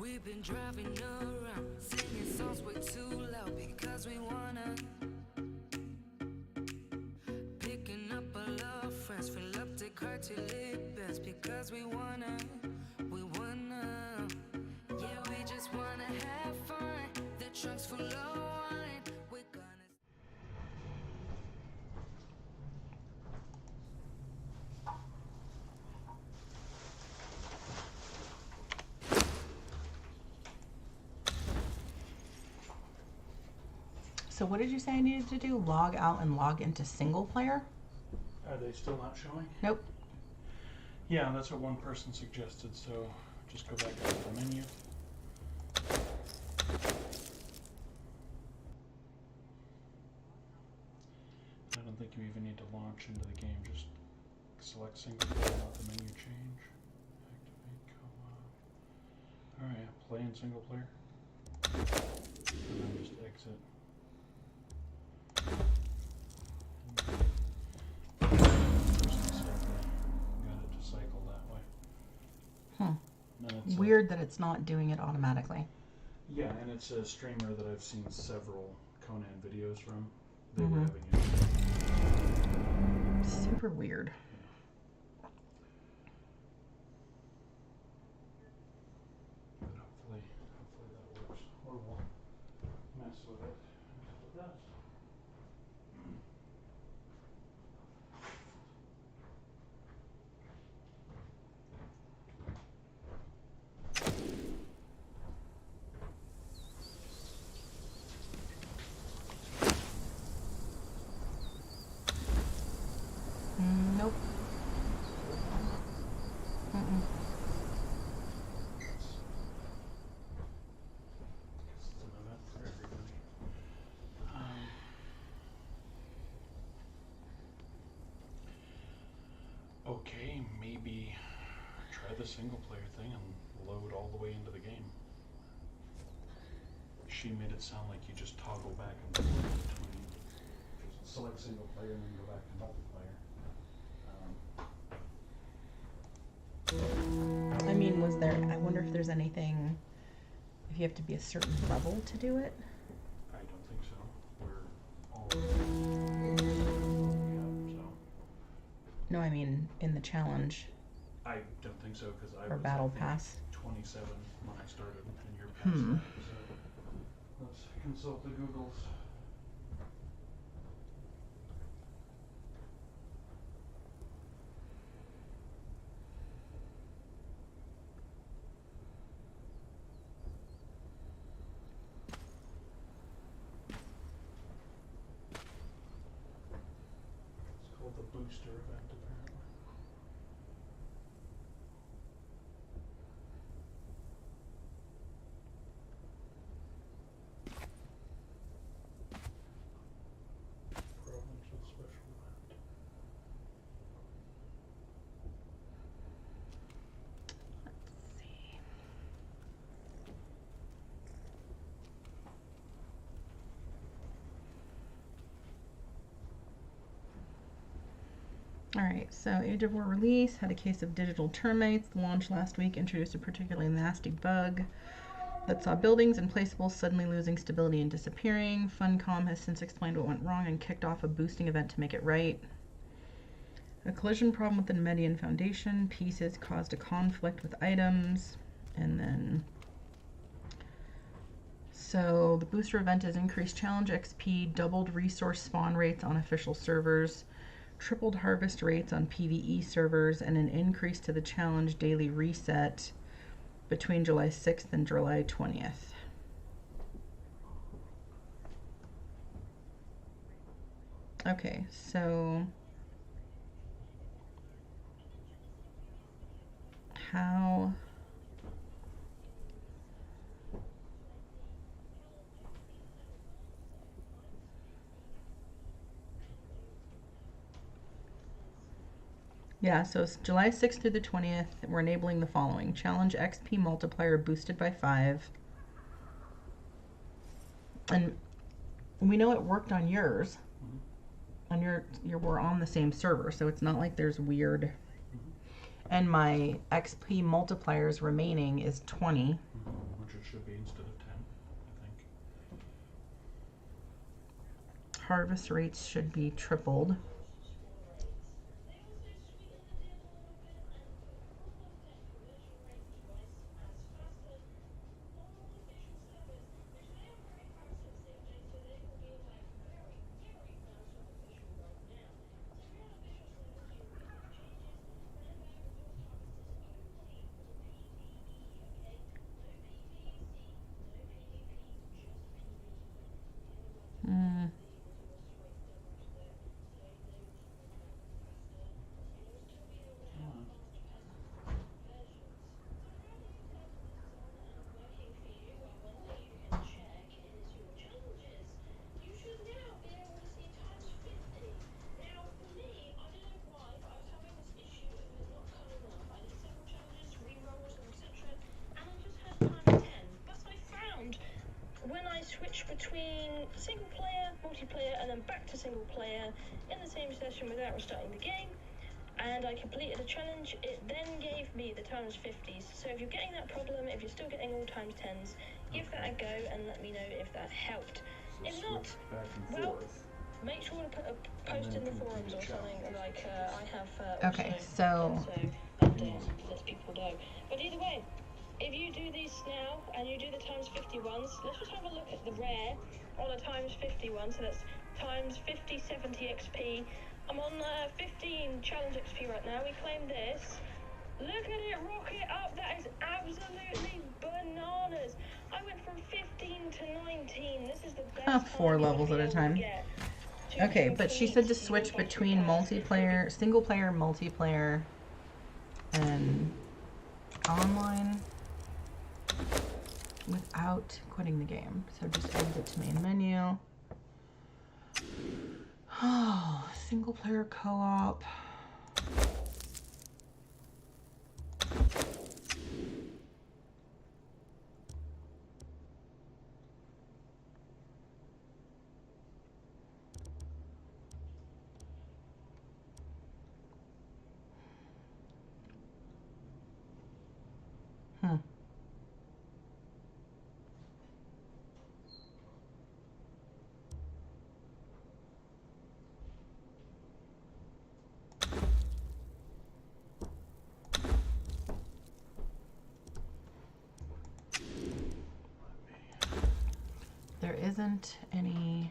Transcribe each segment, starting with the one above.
We've been driving around, singing songs way too loud because we wanna. Picking up our love friends, fill up the car till it bends because we wanna. Yeah, we just wanna have fun. The trunk's full of wine. We're gonna. So what did you say I needed to do? Log out and log into single player? Are they still not showing? Nope. Yeah, that's what one person suggested, so just go back to the menu. I don't think you even need to launch into the game, just select single player, let the menu change. Activate co-op. Alright, play in single player. And then just exit. Got it to cycle that way. Huh. Weird that it's not doing it automatically. Yeah, and it's a streamer that I've seen several Conan videos from. They were having it. Super weird. But hopefully that works. Or we'll mess with it until it does. Nope. Mm-mm. It's an event for everybody. Okay, maybe try the single player thing and load all the way into the game. She made it sound like you just toggle back and forth between select single player and then go back to multiplayer. I mean, was there, I wonder if there's anything, if you have to be a certain level to do it? I don't think so. We're all yeah, so. No, I mean, in the challenge. I don't think so, because I or was battle pass. 27 when I started, and you're past that. So let's consult the Googles. It's called the booster event, apparently. Provincial special event. Let's see. Alright, so Age of War release, had a case of digital termites. The launch last week introduced a particularly nasty bug that saw buildings and placeables suddenly losing stability and disappearing. Funcom has since explained what went wrong and kicked off a boosting event to make it right. A collision problem with the Median Foundation pieces caused a conflict with items, and then so the booster event is increased challenge XP, doubled resource spawn rates on official servers, tripled harvest rates on PvE servers, and an increase to the challenge daily reset between July 6th and July 20th. Okay, so how yeah, so it's July 6th through the 20th. We're enabling the following. Challenge XP multiplier boosted by 5. And we know it worked on yours. On we're on the same server, so it's not like there's weird. And my XP multipliers remaining is 20. should be instead of 10, I think. Harvest rates should be tripled. Mm. Switch between single player, multiplayer, and then back to single player in the same session without restarting the game, and I completed a challenge. It then gave me the times 50s. So if you're getting that problem, if you're still getting all times 10s, give that a go and let me know if that helped. So If not, switch back and well, forth. make sure to put a post in the forums or something like I have. Okay, also, and let people know. But either way, if you do these now and you do the times 51s, let's just have a look at the rare on a times 51. So that's times 50, 70 XP. I'm on 15 challenge XP right now. We claim this. Look at it rocket up. That is absolutely bananas. I went from 15 to 19. This is the best. 4 levels at a time. Okay, but she said to switch between multiplayer, single player, multiplayer, and online without quitting the game. So just exit to main menu. Oh, single player co-op. There isn't any.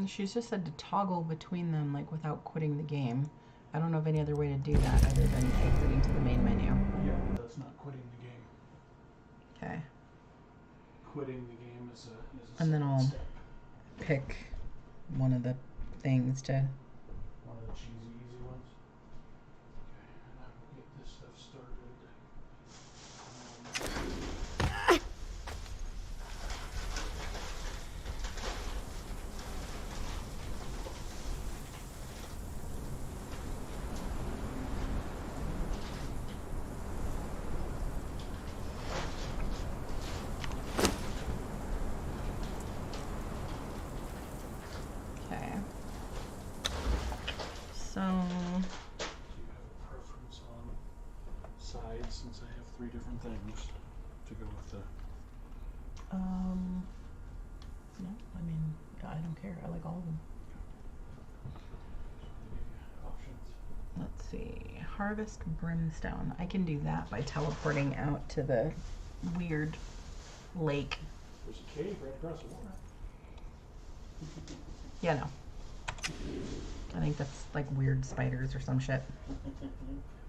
She's just said to toggle between them, like without quitting the game. I don't know of any other way to do that other than exiting to the main menu. Yeah, that's not quitting the game. Okay. Quitting the game is a And then second I'll step. pick one of the things to. One of the cheesy, easy ones. Okay, and I will get this stuff started. Okay. So. Do you have a preference on sides since I have 3 different things to go with the... No, I mean, I don't care. I like all of them. Options. Let's see. Harvest brimstone. I can do that by teleporting out to the weird lake. There's a cave right across the water. Yeah, no. I think that's like weird spiders or some shit.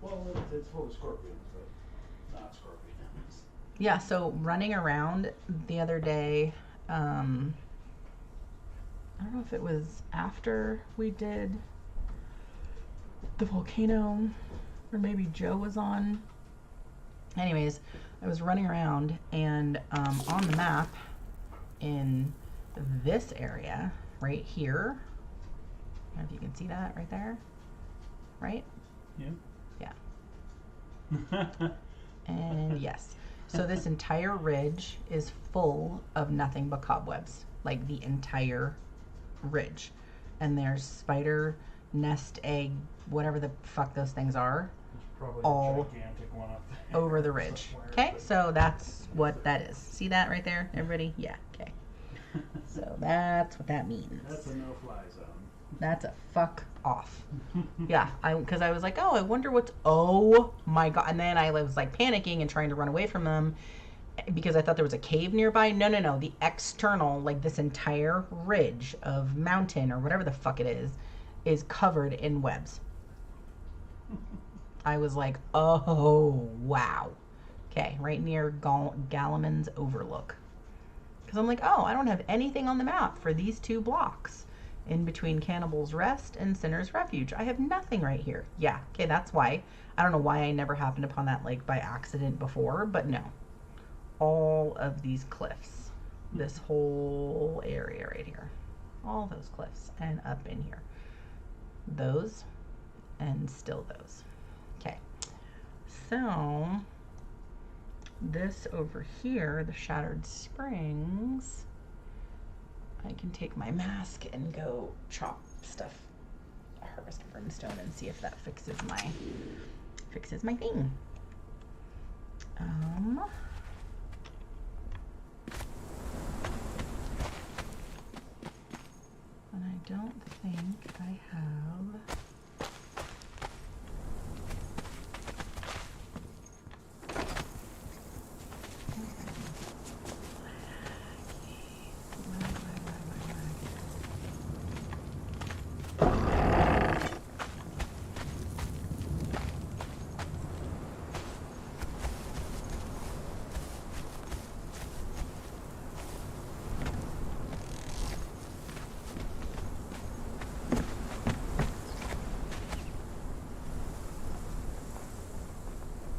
Well, it's full of scorpions, but not scorpions. Yeah, so running around the other day, I don't know if it was after we did the volcano or maybe Joe was on. Anyways, I was running around and on the map in this area right here, I don't know if you can see that right there, right? Yeah. Yeah. And yes. So this entire ridge is full of nothing but cobwebs, like the entire ridge. And there's spider nest egg, whatever the fuck those things are, There's probably all a gigantic one up there. over the ridge. somewhere, Okay, but- so that's what that is. See that right there, everybody? Yeah, okay. So that's what that means. That's a no-fly zone. That's a fuck off. Yeah, because I was like, oh, I wonder what's, oh my god. And then I was like panicking and trying to run away from them because I thought there was a cave nearby. No. The external, like this entire ridge of mountain or whatever the fuck it is covered in webs. I was like, oh, wow. Okay, right near Galliman's Overlook. Because I'm like, oh, I don't have anything on the map for these 2 blocks in between Cannibal's Rest and Sinner's Refuge. I have nothing right here. Yeah, okay, that's why. I don't know why I never happened upon that like by accident before, but no. All of these cliffs, this whole area right here, all those cliffs and up in here, those and still those. Okay, so this over here, the Shattered Springs, I can take my mask and go chop stuff, harvest brimstone, and see if that fixes my thing. And I don't think I have.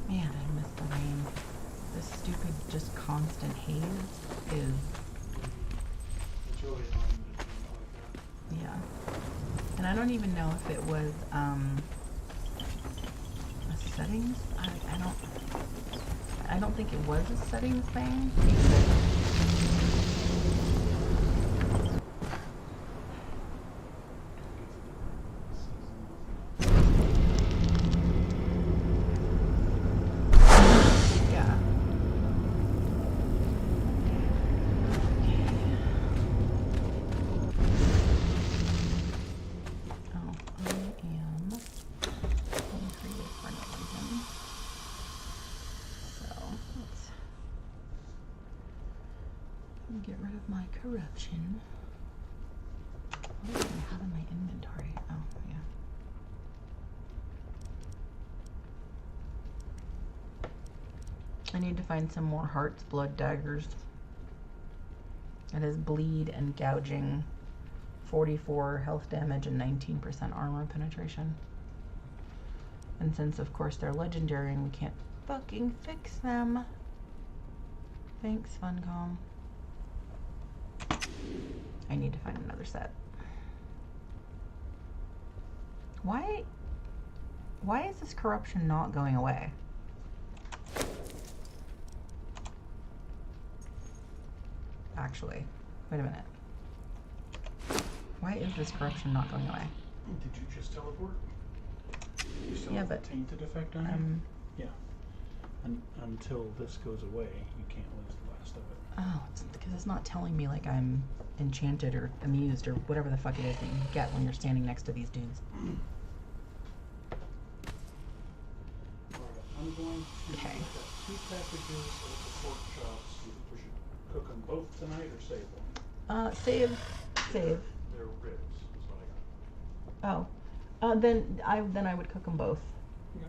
Man, I miss the rain. This stupid, just constant haze is, It's really annoying that it's like that. yeah. And I don't even know if it was a settings. I don't think it was a settings thing. Yeah. Oh, I am being creative for no reason. So let's get rid of my corruption. What do I have in my inventory? Oh, yeah. I need to find some more hearts, blood daggers. It is bleed and gouging, 44 health damage and 19% armor penetration. And since of course they're legendary and we can't fucking fix them. Thanks, Funcom. I need to find another set. Why is this corruption not going away? Actually, wait a minute. Why is this corruption not going away? Did you just teleport? You still Yeah, have but, the tainted effect on you? Yeah. Until this goes away, you can't lose the last of it. Oh, it's because it's not telling me like I'm enchanted or amused or whatever the fuck it is that you get when you're standing next to these dudes. Alright, I'm going to Okay. look at 2 packages of the pork chops. Do you think we should cook them both tonight or save them? Save. They're ribs, is what I got. Oh, then I would cook them both. Okay.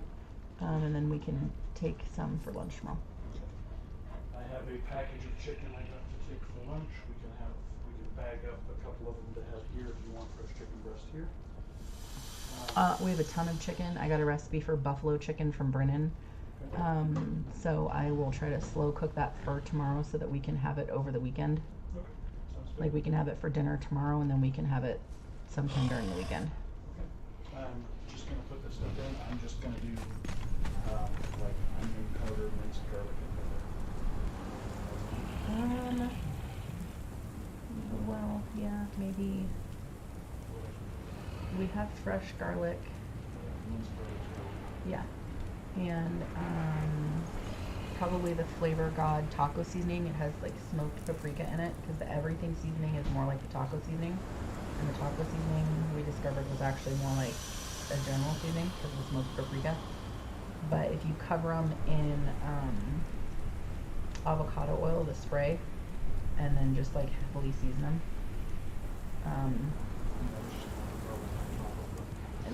And then we can take some for lunch tomorrow. I have a package of chicken I got to take for lunch. We can bag up a couple of them to have here if you want fresh chicken breast here. We have a ton of chicken. I got a recipe for buffalo chicken from Brennan. So I will try to slow cook that for tomorrow so that we can have it over the weekend. Okay, sounds good. Like we can have it for dinner tomorrow and then we can have it sometime during the weekend. Okay. I'm just gonna put this stuff in. I'm just gonna do like onion powder, minced garlic, and pepper. Well, yeah, maybe. We have fresh garlic. Yeah. And probably the Flavor God taco seasoning. It has like smoked paprika in it because the everything seasoning is more like the taco seasoning. And the taco seasoning we discovered was actually more like a general seasoning because of the smoked paprika. But if you cover them in avocado oil, the spray, and then just like heavily season them.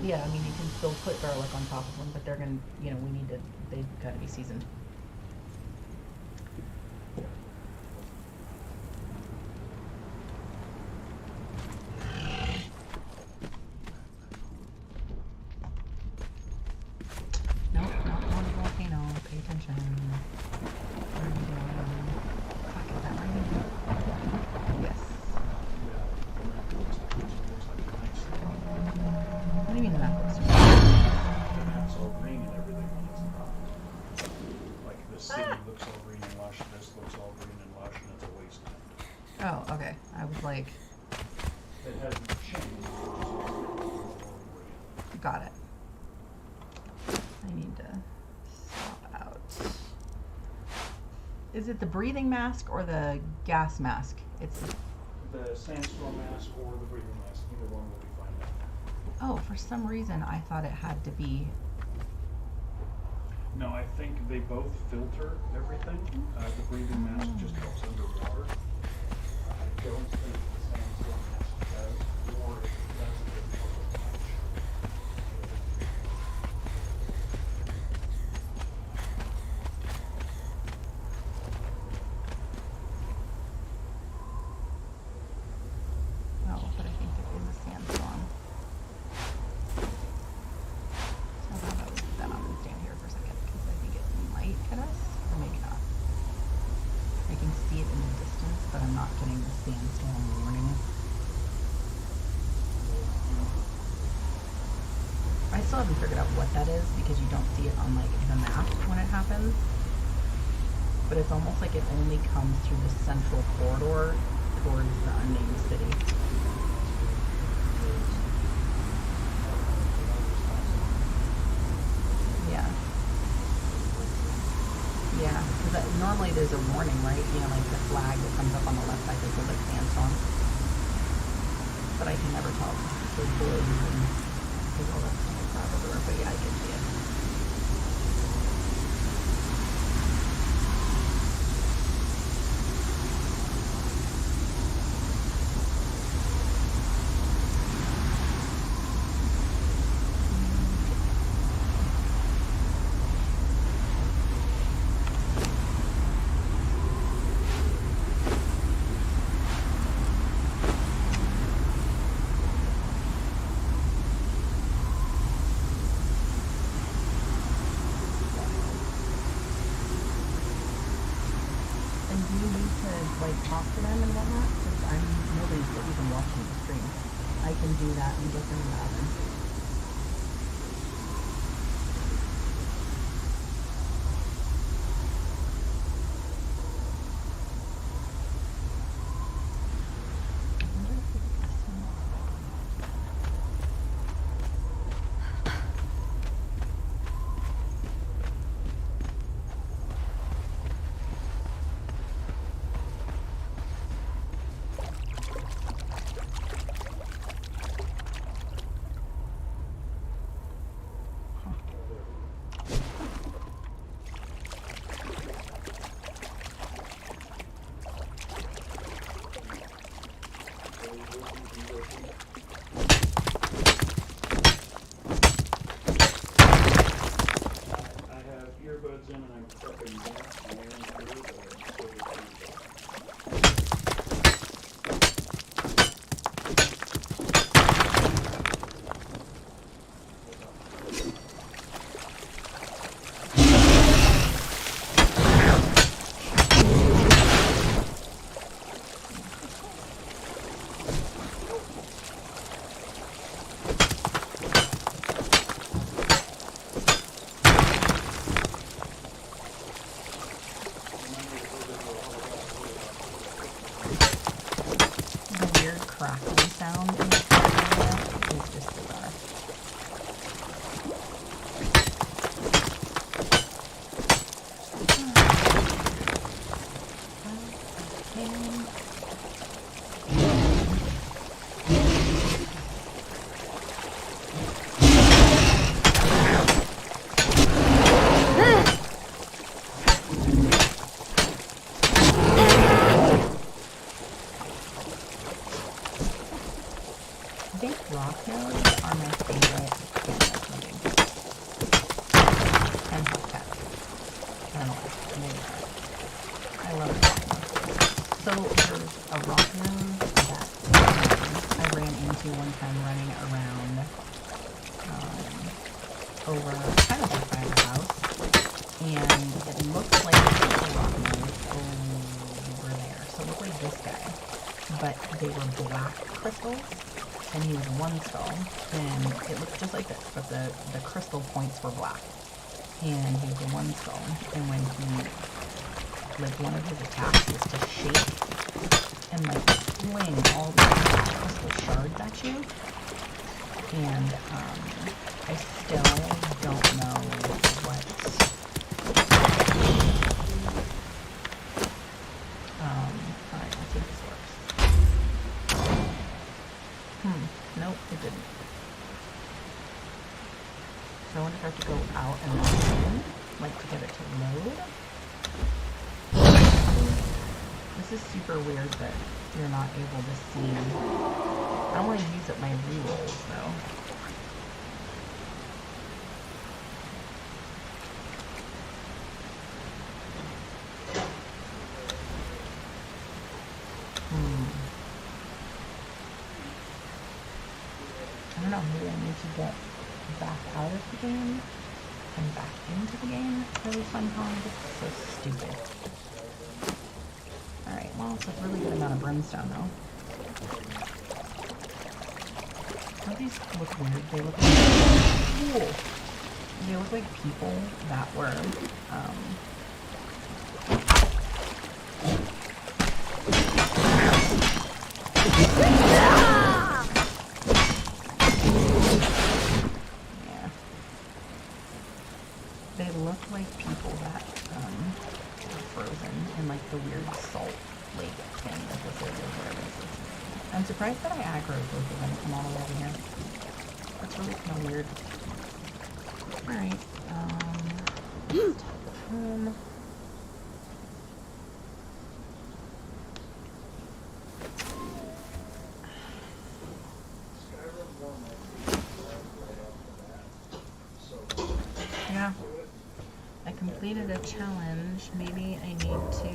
Yeah, I mean you can still put garlic on top of them, but they're gonna, you know, they've got to be seasoned. Nope, not on the volcano. Pay attention. What are you doing? Fuck, is that raining? Yes. What do you mean the map looks The map's all green and everything when it's not. Like the city looks all green and lush, this looks all green and lush, and it's a wasteland. Oh, okay. I was like, It hasn't changed. got it. I need to swap out. Is it the breathing mask or the gas mask? It's The sandstorm mask or the breathing mask, either one will be fine. oh, for some reason I thought it had to be. No, I think they both filter everything. The breathing mask just helps underwater. I don't think the sandstorm mask does, or if it does, it doesn't help as much. Oh, but I think there is a sandstorm. So how about we put that on and stand here for a second because I think it might hit us, or maybe not. I can see it in the distance, but I'm not getting the sandstorm warning. I still haven't figured out what that is because you don't see it on like the map when it happens. But it's almost like it only comes through the central corridor towards the unnamed city. Yeah. Yeah, because normally there's a warning, right? You know, like the flag that comes up on the left side that says like sandstorm. But I can never tell. So blue and there's all that stuff like that everywhere. But yeah, I can see it. Talk to them and whatnot, because nobody's even watching the stream. I can do that and get them in the oven. over kind of like by our house, and it looked like a crystal rock node over there. So it looked like this guy, but they were black crystals, and he was one skull, and it looked just like this, but the crystal points were black, and he was a one skull, and when he, like one of his attacks was to shake and like fling all these crystal shards at you, and I still don't know what alright, let's see if this works. Nope, it didn't. So I wonder if I have to go out and then in, like to get it to load. This is super weird that you're not able to see. I don't want to use up my rerolls though. I don't know, maybe I need to get back out of the game and back into the game. Really fun con, this is so stupid. Alright, well, it's a really good amount of brimstone though. Don't these look weird? They look like cool. They look like people that were they look like people that were frozen in like the weird salt lake thing that this is, or whatever this is. I'm surprised that I aggroed both of them from all the way over here. That's really kind of weird. Alright, home. Yeah, I completed a challenge. Maybe I need to...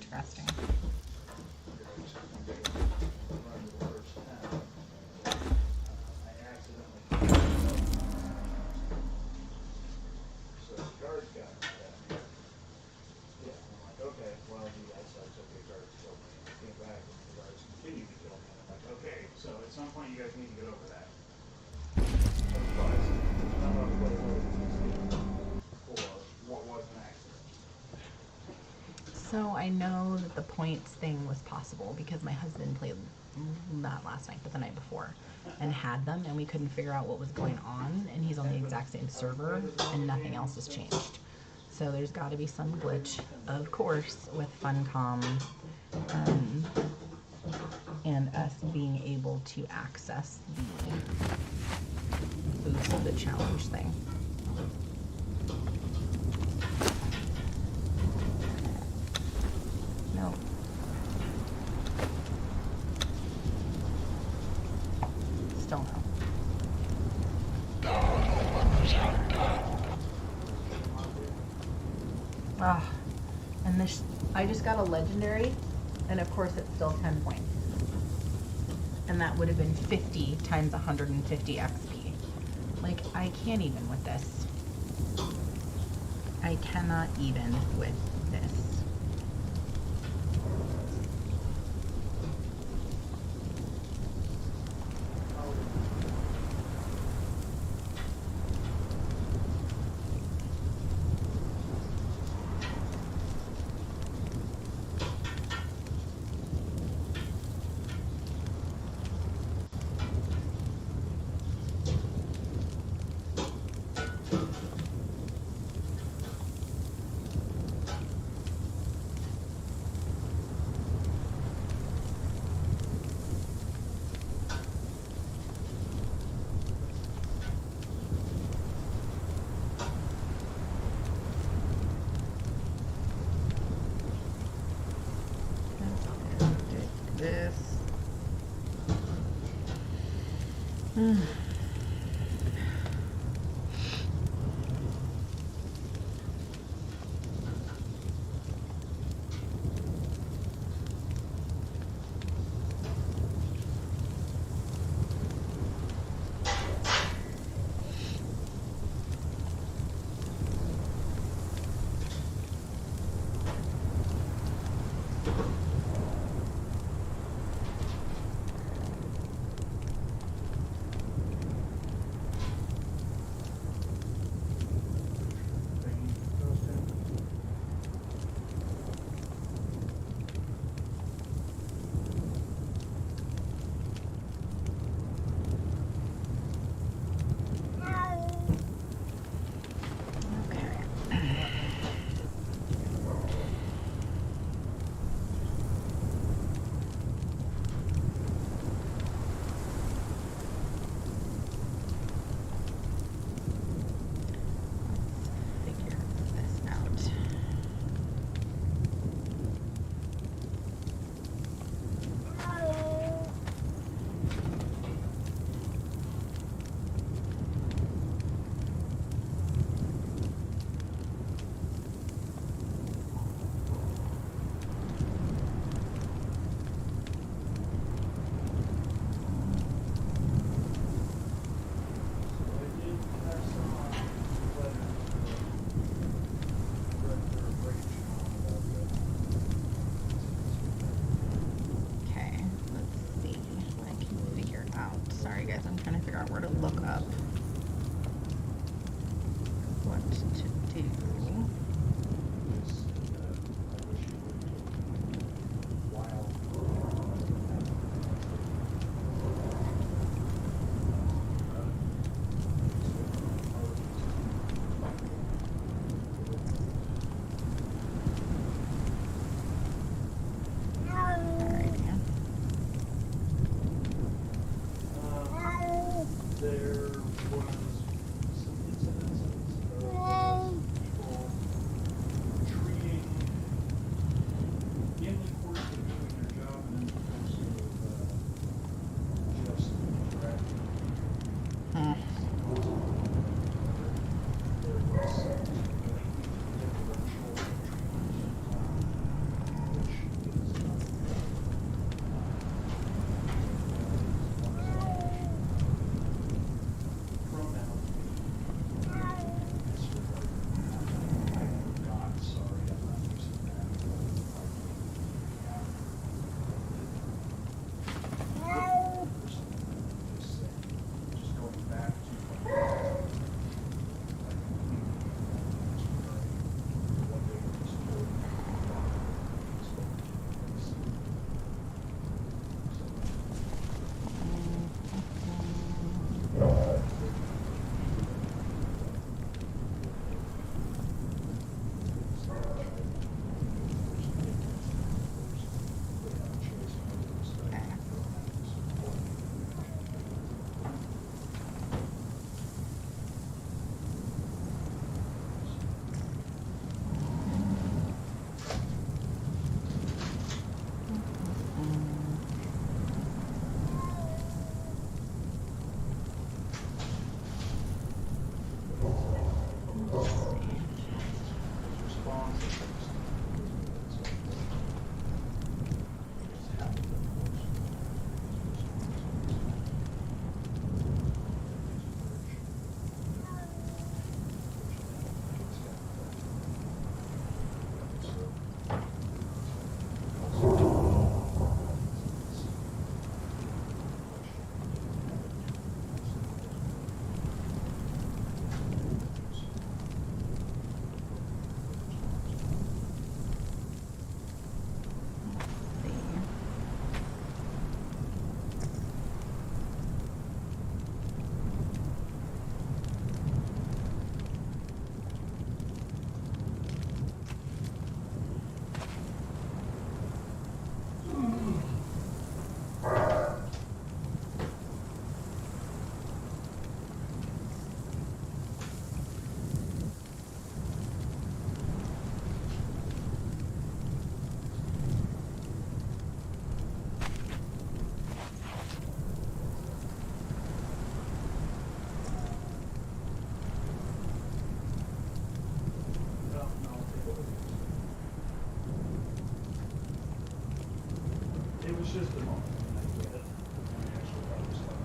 Interesting. So at some point you guys need to get over that. What was an accident? So I know that the points thing was possible because my husband played not last night, but the night before, and had them, and we couldn't figure out what was going on, and he's on the exact same server, and nothing else has changed. So there's got to be some glitch, of course, with Funcom, and us being able to access the boost of the challenge thing. No. Still no. Ah, and this, I just got a legendary, and of course it's still 10 points. And that would have been 50 times 150 XP. Like, I can't even with this. I cannot even with this. This. Where to look up what to do. just a moment. I get it. I actually probably start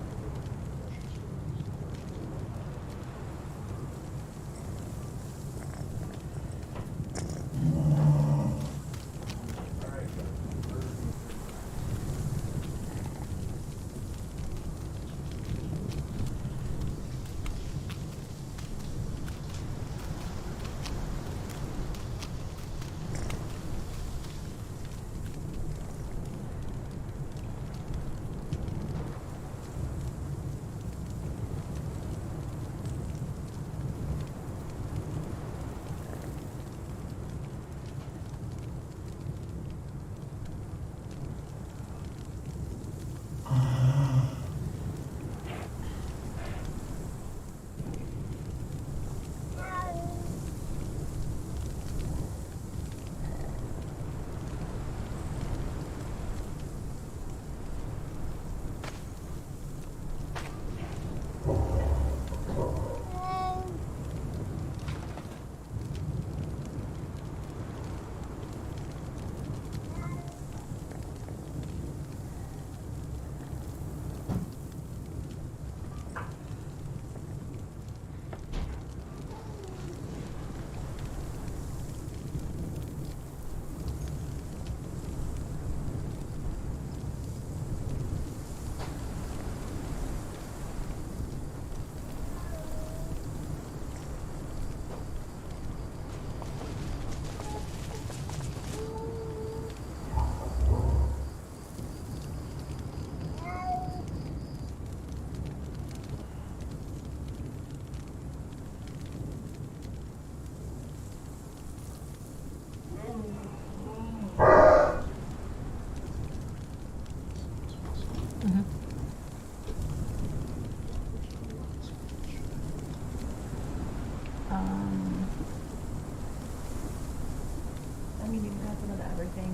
I mean, you got some of everything.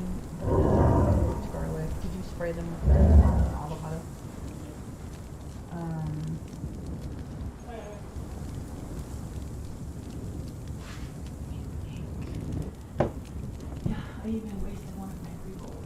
Garlic. Did you spray them with the avocado? Yeah, I even wasted one of my pre-rolls.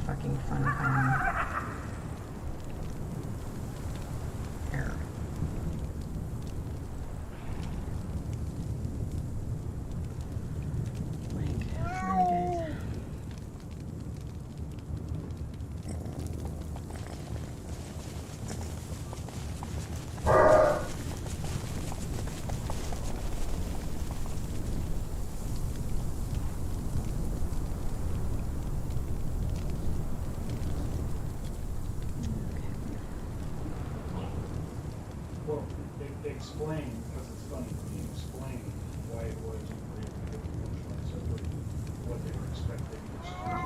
fucking fun arrow. explain, because it's funny, he explained why it was great for the one shot, so what they were expecting was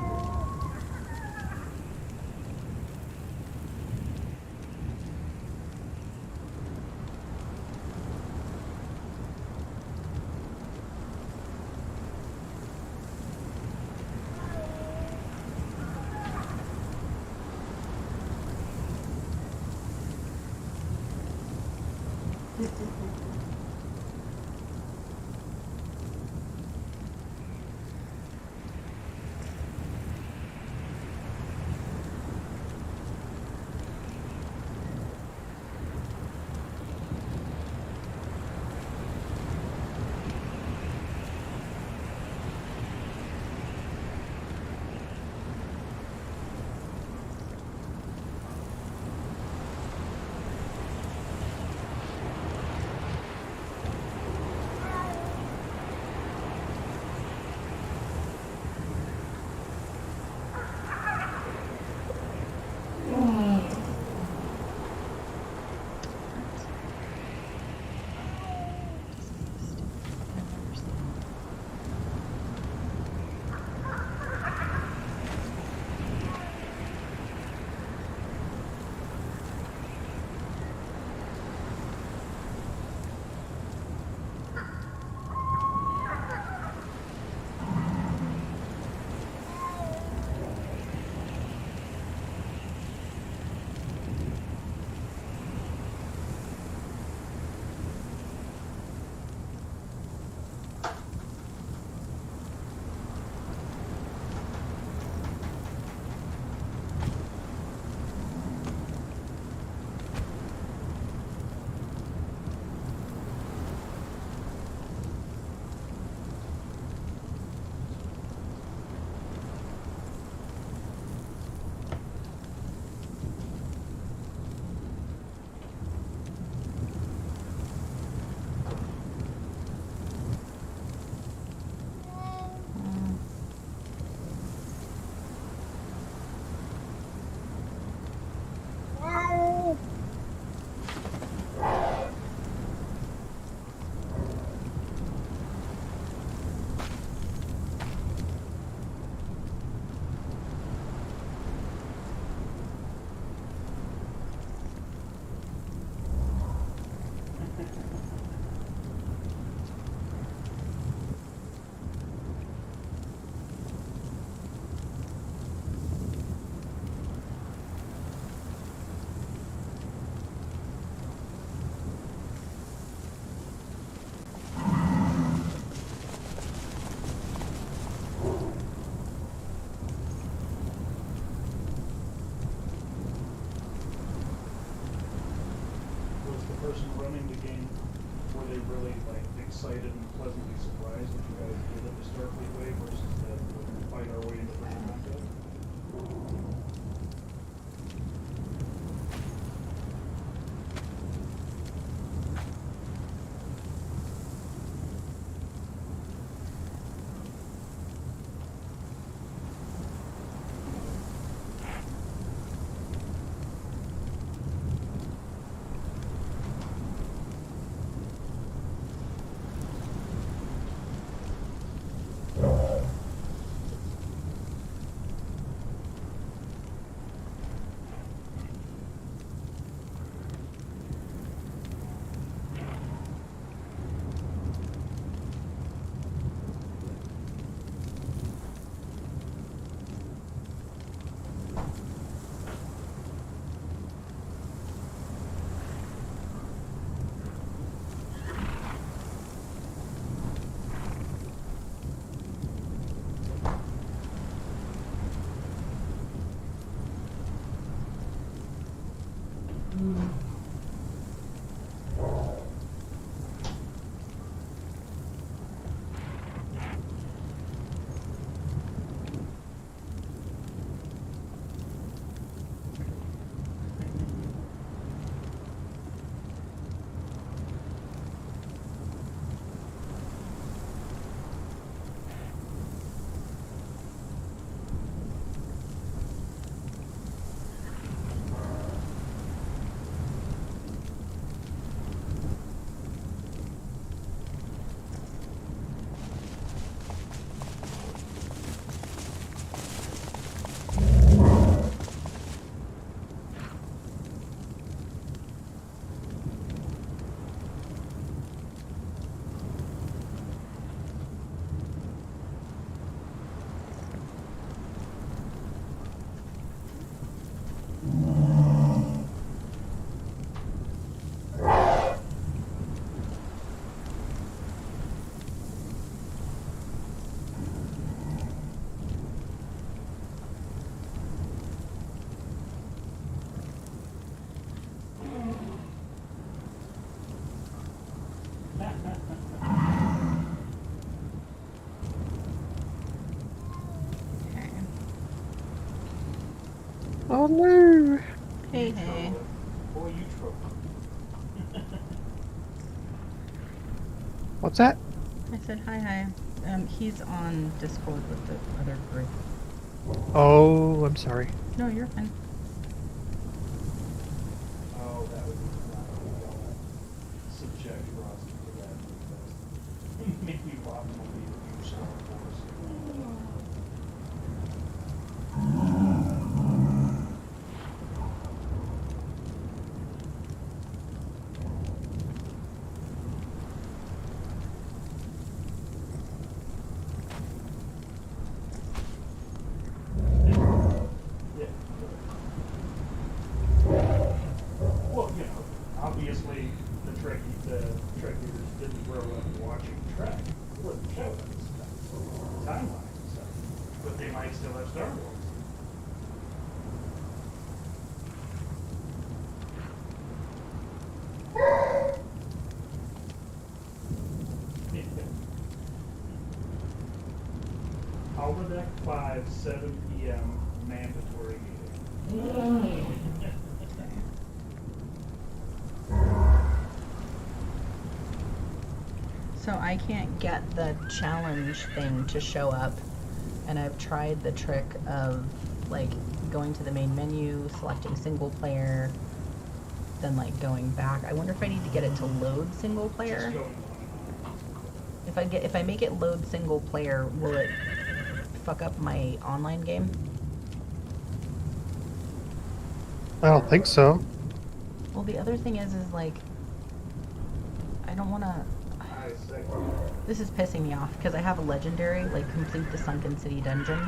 person running the game, were they really like excited and pleasantly surprised that you guys did it the Starfleet way versus the fight our way into first contact? Oh no! Hey, hey. Boy, you trouble. What's that? I said hi, hi. He's on Discord with the other group. Oh, I'm sorry. No, you're fine. Oh, that would be fun. Subject Ross to that. Make me walk on the Star Wars. Yeah. Well, you know, obviously the Trek readers didn't grow up watching Trek. It wouldn't show that stuff. Timeline and stuff. But they might still have Star Wars. Almanac 5, 7 p.m. mandatory meeting. So I can't get the challenge thing to show up, and I've tried the trick of like going to the main menu, selecting single player, then like going back. I wonder if I need to get it to load single player. Just going on. If I make it load single player, will it fuck up my online game? I don't think so. Well, the other thing is like I don't want to. I second. This is pissing me off because I have a legendary, like complete the Sunken City dungeon,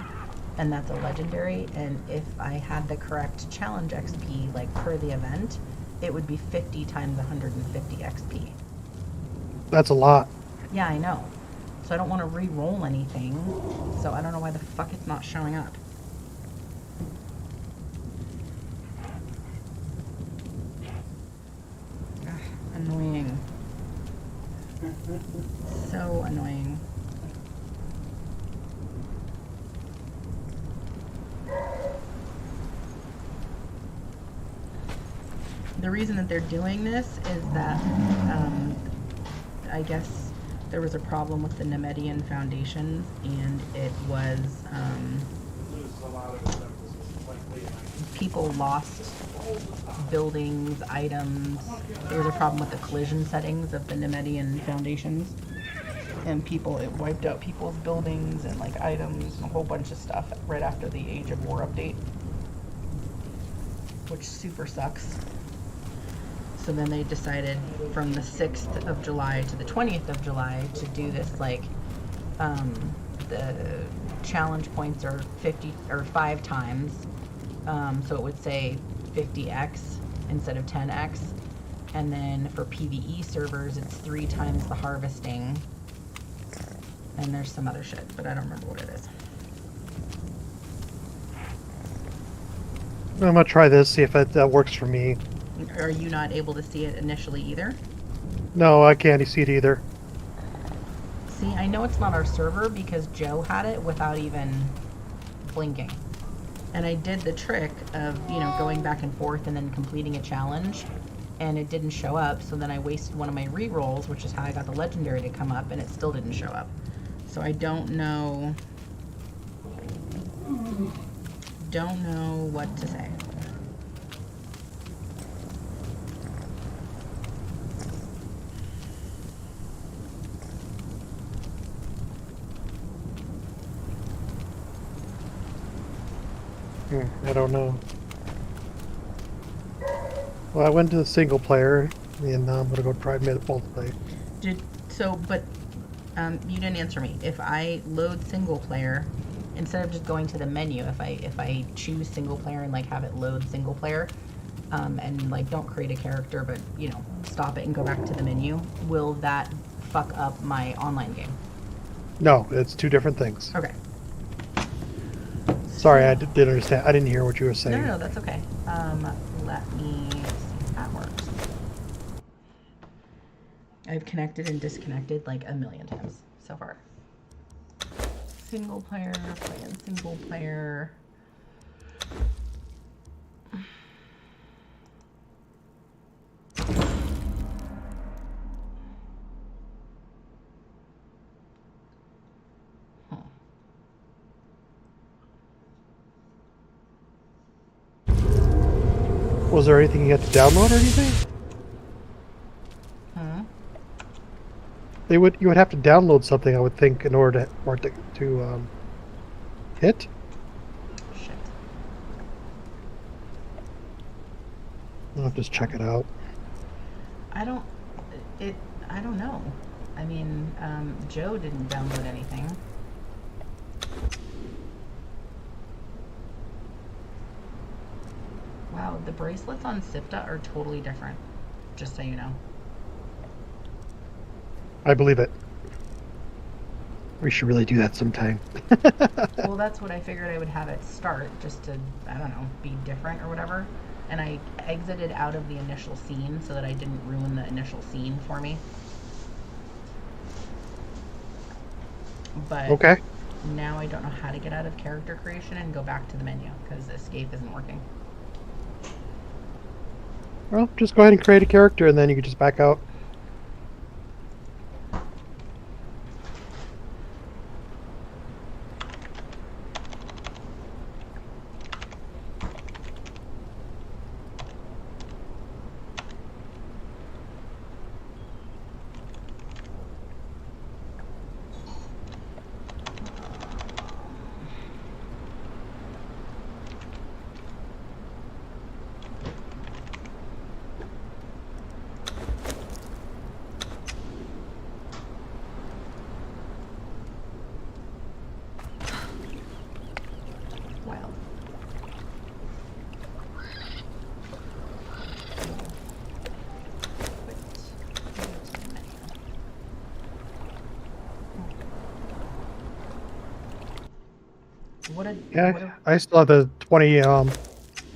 and that's a legendary, and if I had the correct challenge XP, like per the event, it would be 50 times 150 XP. That's a lot. Yeah, I know. So I don't want to re-roll anything, so I don't know why the fuck it's not showing up. Ugh, annoying. So annoying. The reason that they're doing this is that I guess there was a problem with the Nemedian foundations, and it was Lose a lot of its emphasis, like late night. people lost buildings, items. There was a problem with the collision settings of the Nemedian foundations, and it wiped out people's buildings and like items and a whole bunch of stuff right after the Age of War update, which super sucks. So then they decided from the 6th of July to the 20th of July to do this like the challenge points are 50 or 5 times, so it would say 50x instead of 10x, and then for PvE servers it's 3 times the harvesting, and there's some other shit, but I don't remember what it is. I'm gonna try this, see if that works for me. Are you not able to see it initially either? No, I can't see it either. See, I know it's not our server because Joe had it without even blinking. And I did the trick of, you know, going back and forth and then completing a challenge, and it didn't show up, so then I wasted one of my re-rolls, which is how I got the legendary to come up, and it still didn't show up. So I don't know what to say. I don't know. Well, I went to the single player, and now I'm gonna go try multiplayer. But you didn't answer me. If I load single player, instead of just going to the menu, if I choose single player and like have it load single player, and like don't create a character, but you know, stop it and go back to the menu, will that fuck up my online game? No, it's 2 different things. Okay. Sorry, I didn't understand. I didn't hear what you were saying. No, that's okay. Let me see if that works. I've connected and disconnected like a million times so far. Single player, playing single player. Was there anything you had to download or anything? Hmm? You would have to download something, I would think, in order to hit. Shit. I'll just check it out. I don't. I don't know. I mean, Joe didn't download anything. Wow, the bracelets on SIPTA are totally different. Just so you know. I believe it. We should really do that sometime. Well, that's what I figured I would have it start, just to, I don't know, be different or whatever. And I exited out of the initial scene so that I didn't ruin the initial scene for me. But Okay. now I don't know how to get out of character creation and go back to the menu because escape isn't working. Well, just go ahead and create a character, and then you can just back out. Well. What a Yeah, what a I still have the 20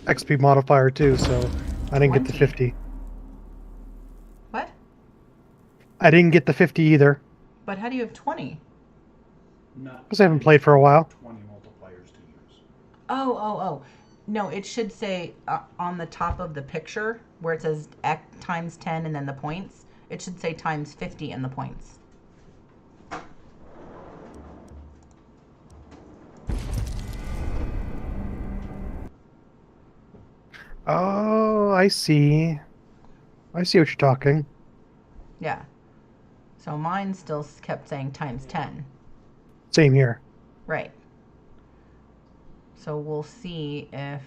XP modifier too, so I didn't get the 20? 50. what? I didn't get the 50 either, But how do you have 20? Not because I haven't played for a while. 20 multipliers to use. Oh. No, it should say on the top of the picture where it says X times 10 and then the points. It should say times 50 and the points. Oh, I see. I see what you're talking. Yeah. So mine still kept saying times 10. Same here. Right. So we'll see if...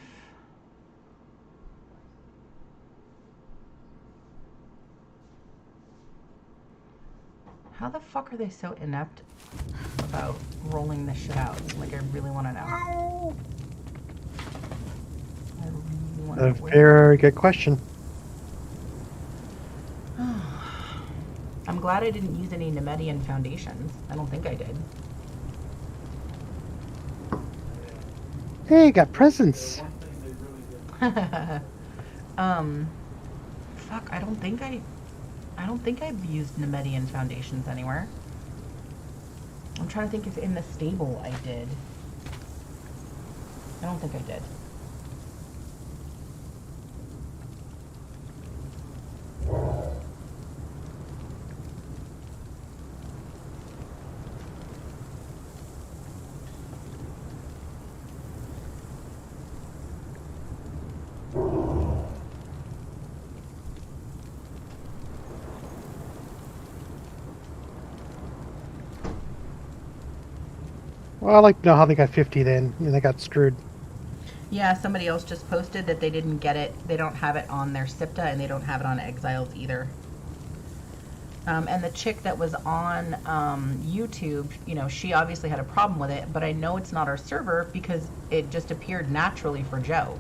How the fuck are they so inept about rolling this shit out? Like, I really want to know. I really want to A know where... very good question. I'm glad I didn't use any Nemedian foundations. I don't think I did. Hey, got presents. Fuck, I don't think I've used Nemedian foundations anywhere. I'm trying to think if in the stable I did. I don't think I did. Well, I'd like to know how they got 50 then. I mean, they got screwed. Yeah, somebody else just posted that they didn't get it. They don't have it on their SIPTA and they don't have it on Exiles either. And the chick that was on YouTube, you know, she obviously had a problem with it, but I know it's not our server because it just appeared naturally for Joe.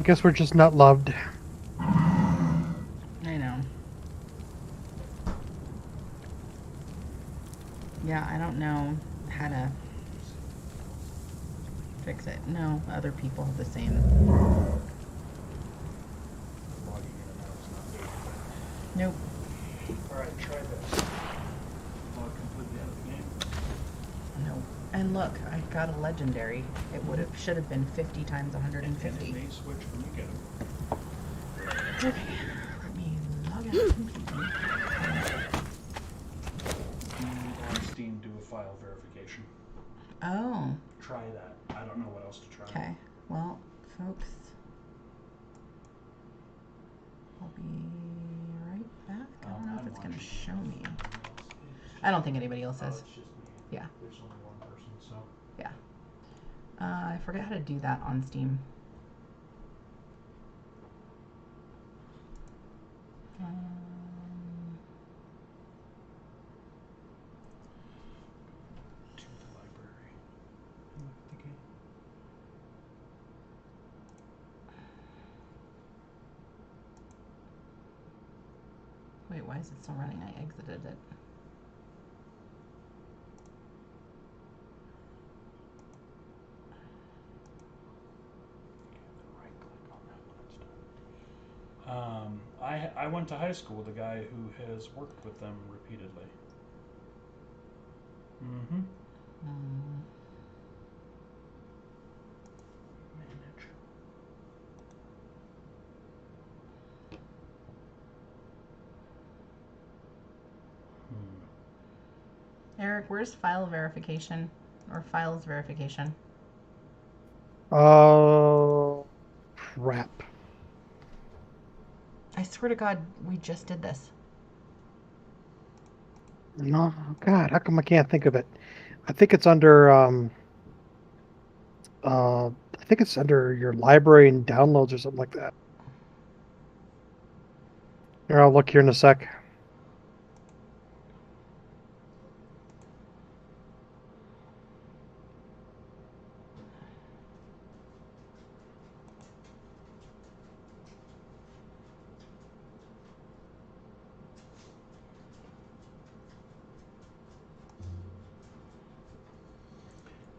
I guess we're just not loved. I know. Yeah, I don't know how to fix it. No, other people have the same. Logging in and out is not doing it. Nope. Alright, try this. Log completely out of the game. Nope. And look, I got a legendary. It should have been 50 times And 150. it may switch when you get them. Okay, let me log out completely. On Steam, do a file verification. Oh, Try that. I don't know what else to try. okay. Well, folks, I'll be right back. I don't know if it's going to show me. I don't think anybody else is. It's just me. Yeah. There's only one person, so. I forget how to do that on Steam. To the library. Look at the game. Wait, why is it still running? I exited it. Right click on that when it's done. I went to high school with a guy who has worked with them repeatedly. Mm-hmm. Manage. Eric, where's file verification? Or files verification? Oh, crap. I swear to God, we just did this. No, God, how come I can't think of it? I think it's under I think it's under your library and downloads or something like that. Here, I'll look here in a sec.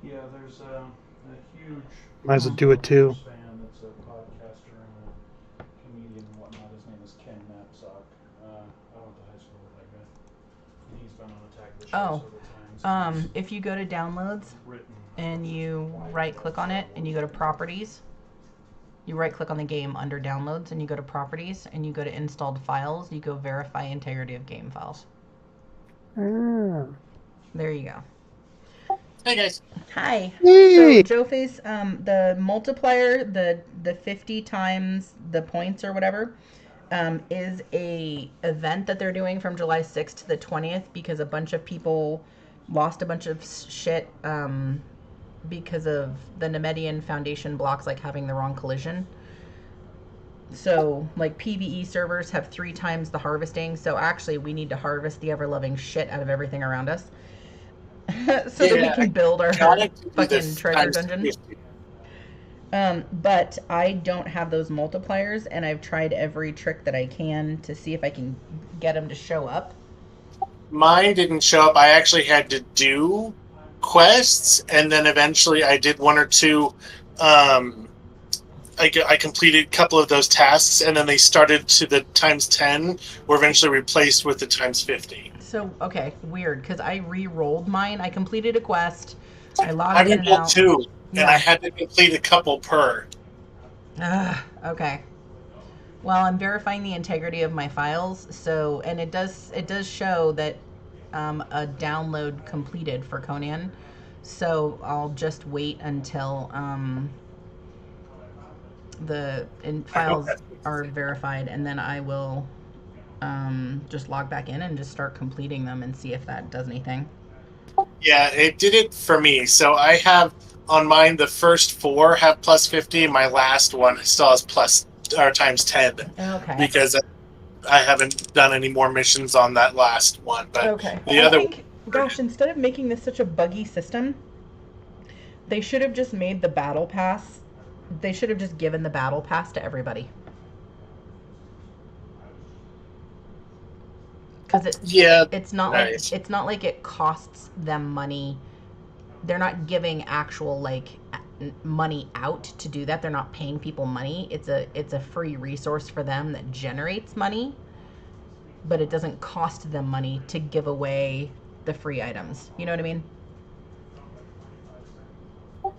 Yeah, there's a huge Might as well do it too. fan that's a podcaster and a comedian and whatnot. His name is Ken Knapsack. I went to high school with that guy. And he's been on Attack the Show several times. If you go to downloads and you right click on it and you go to properties, you right click on the game under downloads and you go to properties and you go to installed files, you go verify integrity of game files. Ah. There you go. Hey guys. Hi. Hey. So Joe Face, the multiplier, the 50 times the points or whatever, is a event that they're doing from July 6th to the 20th because a bunch of people lost a bunch of shit because of the Nemedian Foundation blocks like having the wrong collision. So like PvE servers have 3 times the harvesting, so actually we need to harvest the ever-loving shit out of everything around us. So that we can build our fucking treasure dungeon. But I don't have those multipliers, and I've tried every trick that I can to see if I can get them to show up. Mine didn't show up. I actually had to do quests, and then eventually I did 1 or 2. I completed a couple of those tasks, and then they started to the times 10, were eventually replaced with the times 50. So, okay, weird, because I re-rolled mine. I completed a quest. I I logged in and rolled out. 2, Yeah. and I had to complete a couple per. Okay. Well, I'm verifying the integrity of my files, so, and it does show that a download completed for Conan. So I'll just wait until the files are verified, and then I will just log back in and just start completing them and see if that does anything. Yeah, it did it for me. So I have on mine the first 4 have plus 50. My last one still has plus or times 10 Okay. because I haven't done any more missions on that last one. But Okay. the other Gosh, instead of making this such a buggy system, they should have just made the battle pass They should have just given the battle pass to everybody. Because Yeah, it's not nice. like it costs them money. They're not giving actual like money out to do that. They're not paying people money. It's a free resource for them that generates money, but it doesn't cost them money to give away the free items. You know what I mean?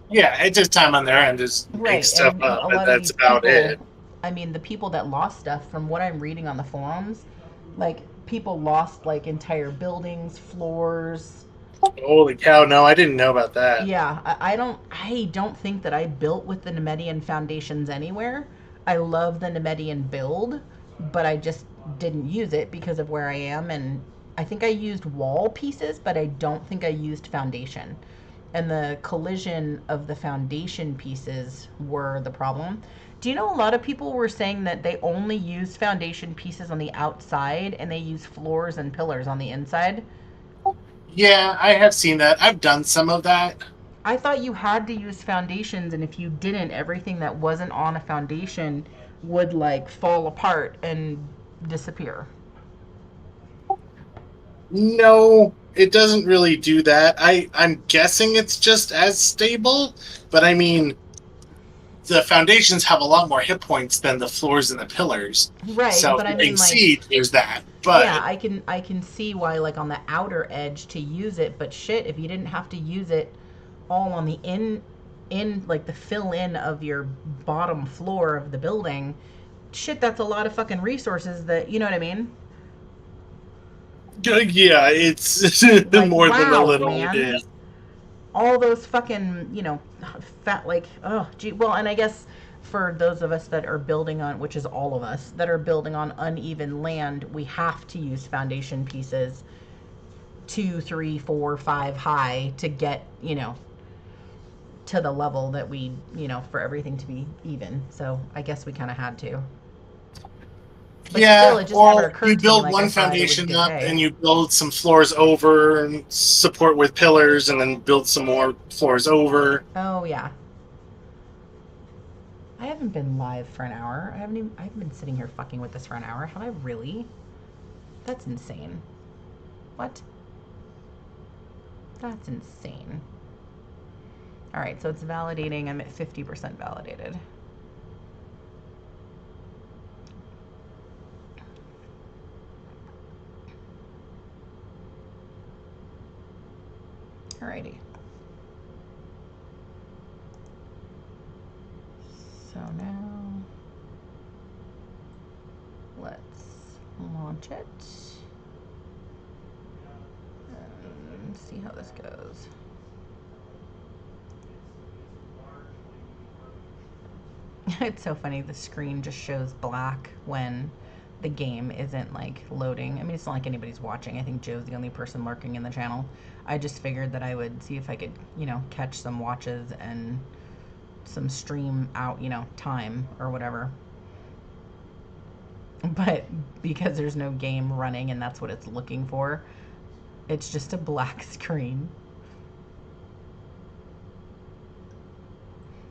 Yeah, it's just time on their end to just make Right. stuff And up, a and lot of that's these about people, it. I mean, the people that lost stuff, from what I'm reading on the forums, like people lost like entire buildings, floors. Holy cow! No, I didn't know about that. Yeah, I don't think that I built with the Nemedian foundations anywhere. I love the Nemedian build, but I just didn't use it because of where I am, and I think I used wall pieces, but I don't think I used foundation. And the collision of the foundation pieces were the problem. Do you know a lot of people were saying that they only use foundation pieces on the outside and they use floors and pillars on the inside? Yeah, I have seen that. I've done some of that. I thought you had to use foundations, and if you didn't, everything that wasn't on a foundation would like fall apart and disappear. No, it doesn't really do that. I'm guessing it's just as stable, but I mean, the foundations have a lot more hit points than the floors and the pillars. Right, So but I you can mean like see there's that. yeah, But I can see why like on the outer edge to use it, but shit, if you didn't have to use it all on the in like the fill in of your bottom floor of the building, shit, that's a lot of fucking resources that, you know what I mean? yeah, it's Like more than a wow, little. man. Yeah. All those fucking, fat, like, oh gee, well, and I guess for those of us that are building on, which is all of us that are building on uneven land, we have to use foundation pieces 2, 3, 4, 5 high to get, to the level that we, for everything to be even. So I guess we kind of had to. But still, Yeah, it just never or you occurred to me. build Like I one thought it would foundation get up and hay. you build some floors over and support with pillars and then build some more floors over. Oh yeah. I haven't been live for an hour. I haven't been sitting here fucking with this for an hour. Have I really? That's insane. What? That's insane. All right, so it's validating. I'm at 50% validated. Alrighty. So now let's launch it and see how this goes. It's so funny, the screen just shows black when the game isn't like loading. I mean, it's not like anybody's watching. I think Joe's the only person lurking in the channel. I just figured that I would see if I could, catch some watches and some stream out, time or whatever. But because there's no game running and that's what it's looking for, it's just a black screen.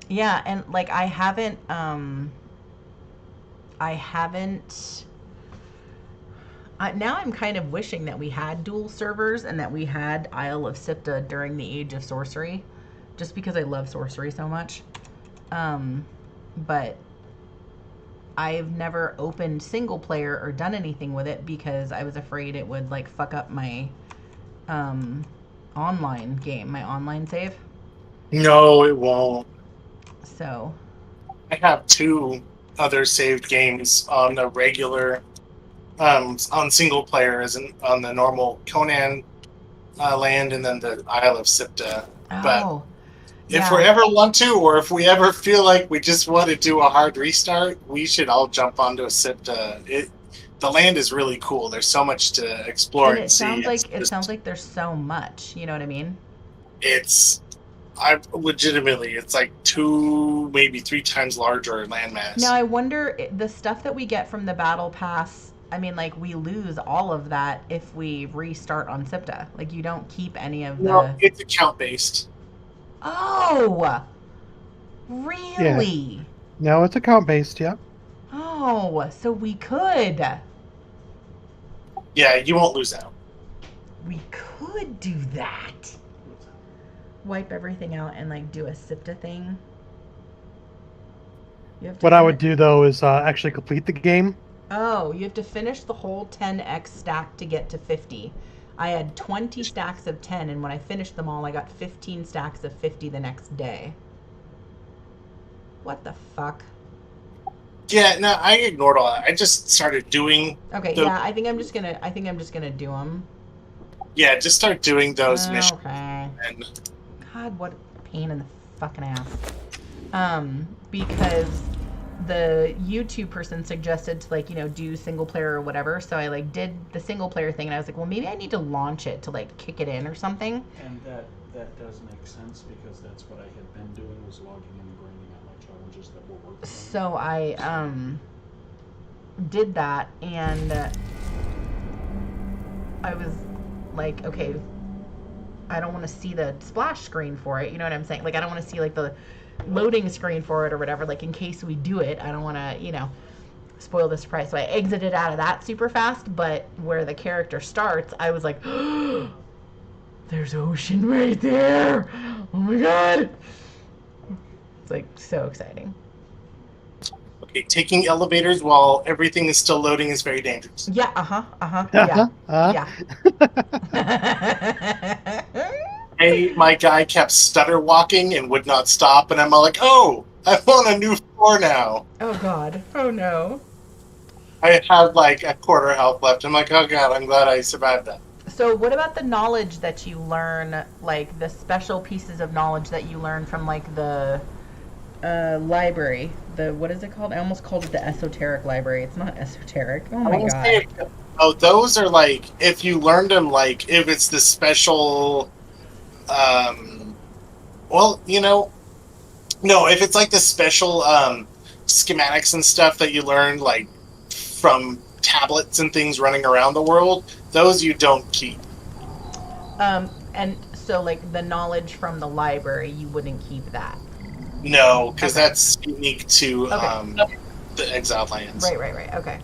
Yeah, and like I haven't now I'm kind of wishing that we had dual servers and that we had Isle of Sipta during the Age of Sorcery, just because I love sorcery so much. But I've never opened single player or done anything with it because I was afraid it would like fuck up my online game, my online save. No, it won't. So I have 2 other saved games on the regular, on single player, as in on the normal Conan land, and then the Isle of Sipta. But oh if we yeah. ever want to, or if we ever feel like we just want to do a hard restart, we should all jump onto a Sipta. The land is really cool. There's so much to explore And and it see. sounds like there's so much, you know what I mean? It's it's like 2, maybe 3 times larger landmass. Now I wonder the stuff that we get from the battle pass. I mean, like we lose all of that if we restart on Sipta. Like you don't keep any of No, the. it's account based. Oh, Really? No, it's account based. Yeah. Oh, so we could. Yeah, you won't lose out. We could do that. Wipe everything out and like do a SIPTA thing. You have to What I would fin- do though is actually complete the game. Oh, you have to finish the whole 10x stack to get to 50. I had 20 stacks of 10, and when I finished them all, I got 15 stacks of 50 the next day. What the fuck? Yeah, no, I ignored all that. I just started doing. Okay, yeah, I think I'm just gonna do them. Yeah, just start doing those missions. Okay. And God, what a pain in the fucking ass. Because the YouTube person suggested to like, do single player or whatever. So I like did the single player thing, and I was like, well, maybe I need to launch it to like kick it in or something. And that does make sense because that's what I had been doing, was logging in and grinding out my challenges that were working. So I did that, and I was like, okay, I don't want to see the splash screen for it. You know what I'm saying? Like, I don't want to see like the loading screen for it or whatever. Like, in case we do it, I don't want to, spoil the surprise. So I exited out of that super fast. But where the character starts, I was like, there's ocean right there. Oh my god! It's like so exciting. okay, taking elevators while everything is still loading is very dangerous. Yeah. Yeah. Hey, my guy kept stutter walking and would not stop, and I'm all like, oh, I'm on a new floor now. Oh god. Oh no. I have like a quarter health left. I'm like, oh god, I'm glad I survived that. So what about the knowledge that you learn, like the special pieces of knowledge that you learn from like the library? What is it called? I almost called it the esoteric library. It's not esoteric. Oh my god. Oh, those are like, if you learned them, like, if it's the special, well, no, if it's like the special schematics and stuff that you learn, like, from tablets and things running around the world, those you don't keep. And so like the knowledge from the library, you wouldn't keep that. No, because Okay. that's unique to Okay. the Exiled Lands. Right. Okay.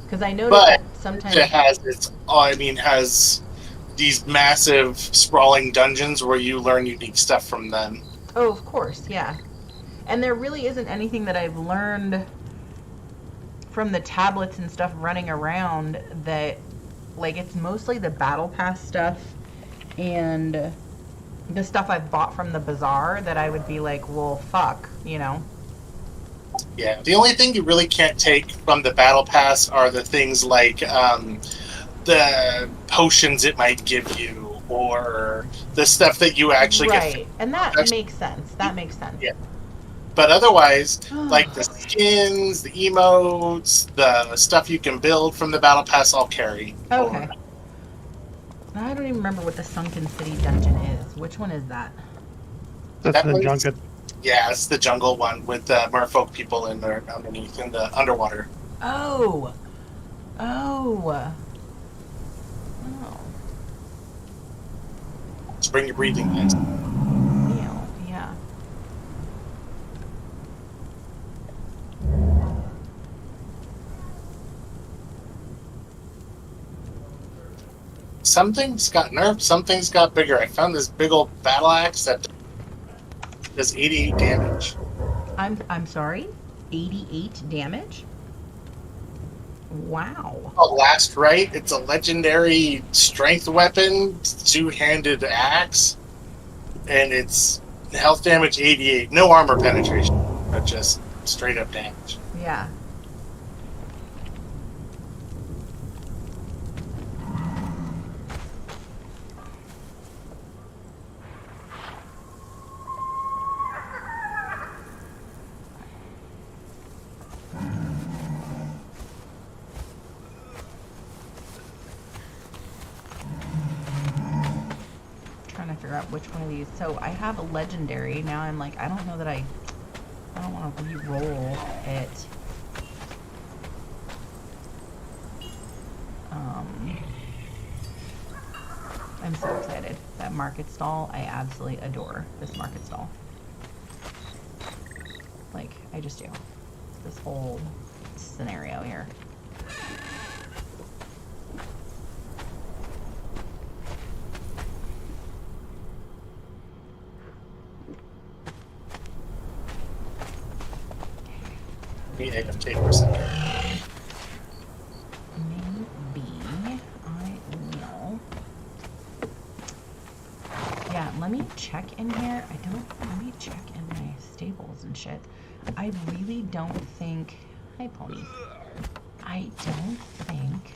Because I noticed But that sometimes. it has these massive sprawling dungeons where you learn unique stuff from them. Oh, of course, yeah. And there really isn't anything that I've learned from the tablets and stuff running around that, like, it's mostly the battle pass stuff and the stuff I've bought from the bazaar that I would be like, well, fuck, Yeah, the only thing you really can't take from the battle pass are the things like the potions it might give you, or the stuff that you actually right. get. And that That's- makes sense. That makes sense. Yeah. But otherwise, like the skins, the emotes, the stuff you can build from the battle pass, I'll carry. Okay. I don't even remember what the Sunken City dungeon is. Which one is that? That's That the one's- junket. Yeah, it's the jungle one with the merfolk people in there underneath in the underwater. Oh. Just bring your breathing in. Yeah. Some things got nerfed, some things got bigger. I found this big old battle axe that does 88 damage. I'm sorry? 88 damage? Wow. Oh, last right, it's a legendary strength weapon, two-handed axe, and it's health damage 88. No armor penetration, but just straight up damage. Yeah. Trying to figure out which one of these. So I have a legendary. Now I'm like, I don't know that I don't want to re-roll it. I'm so excited. That market stall, I absolutely adore this market stall. Like, I just do. This whole scenario here. Maybe they can take percent. Maybe I will. Yeah, let me check in here. Let me check in my stables and shit. I really don't think, hi Pony. I don't think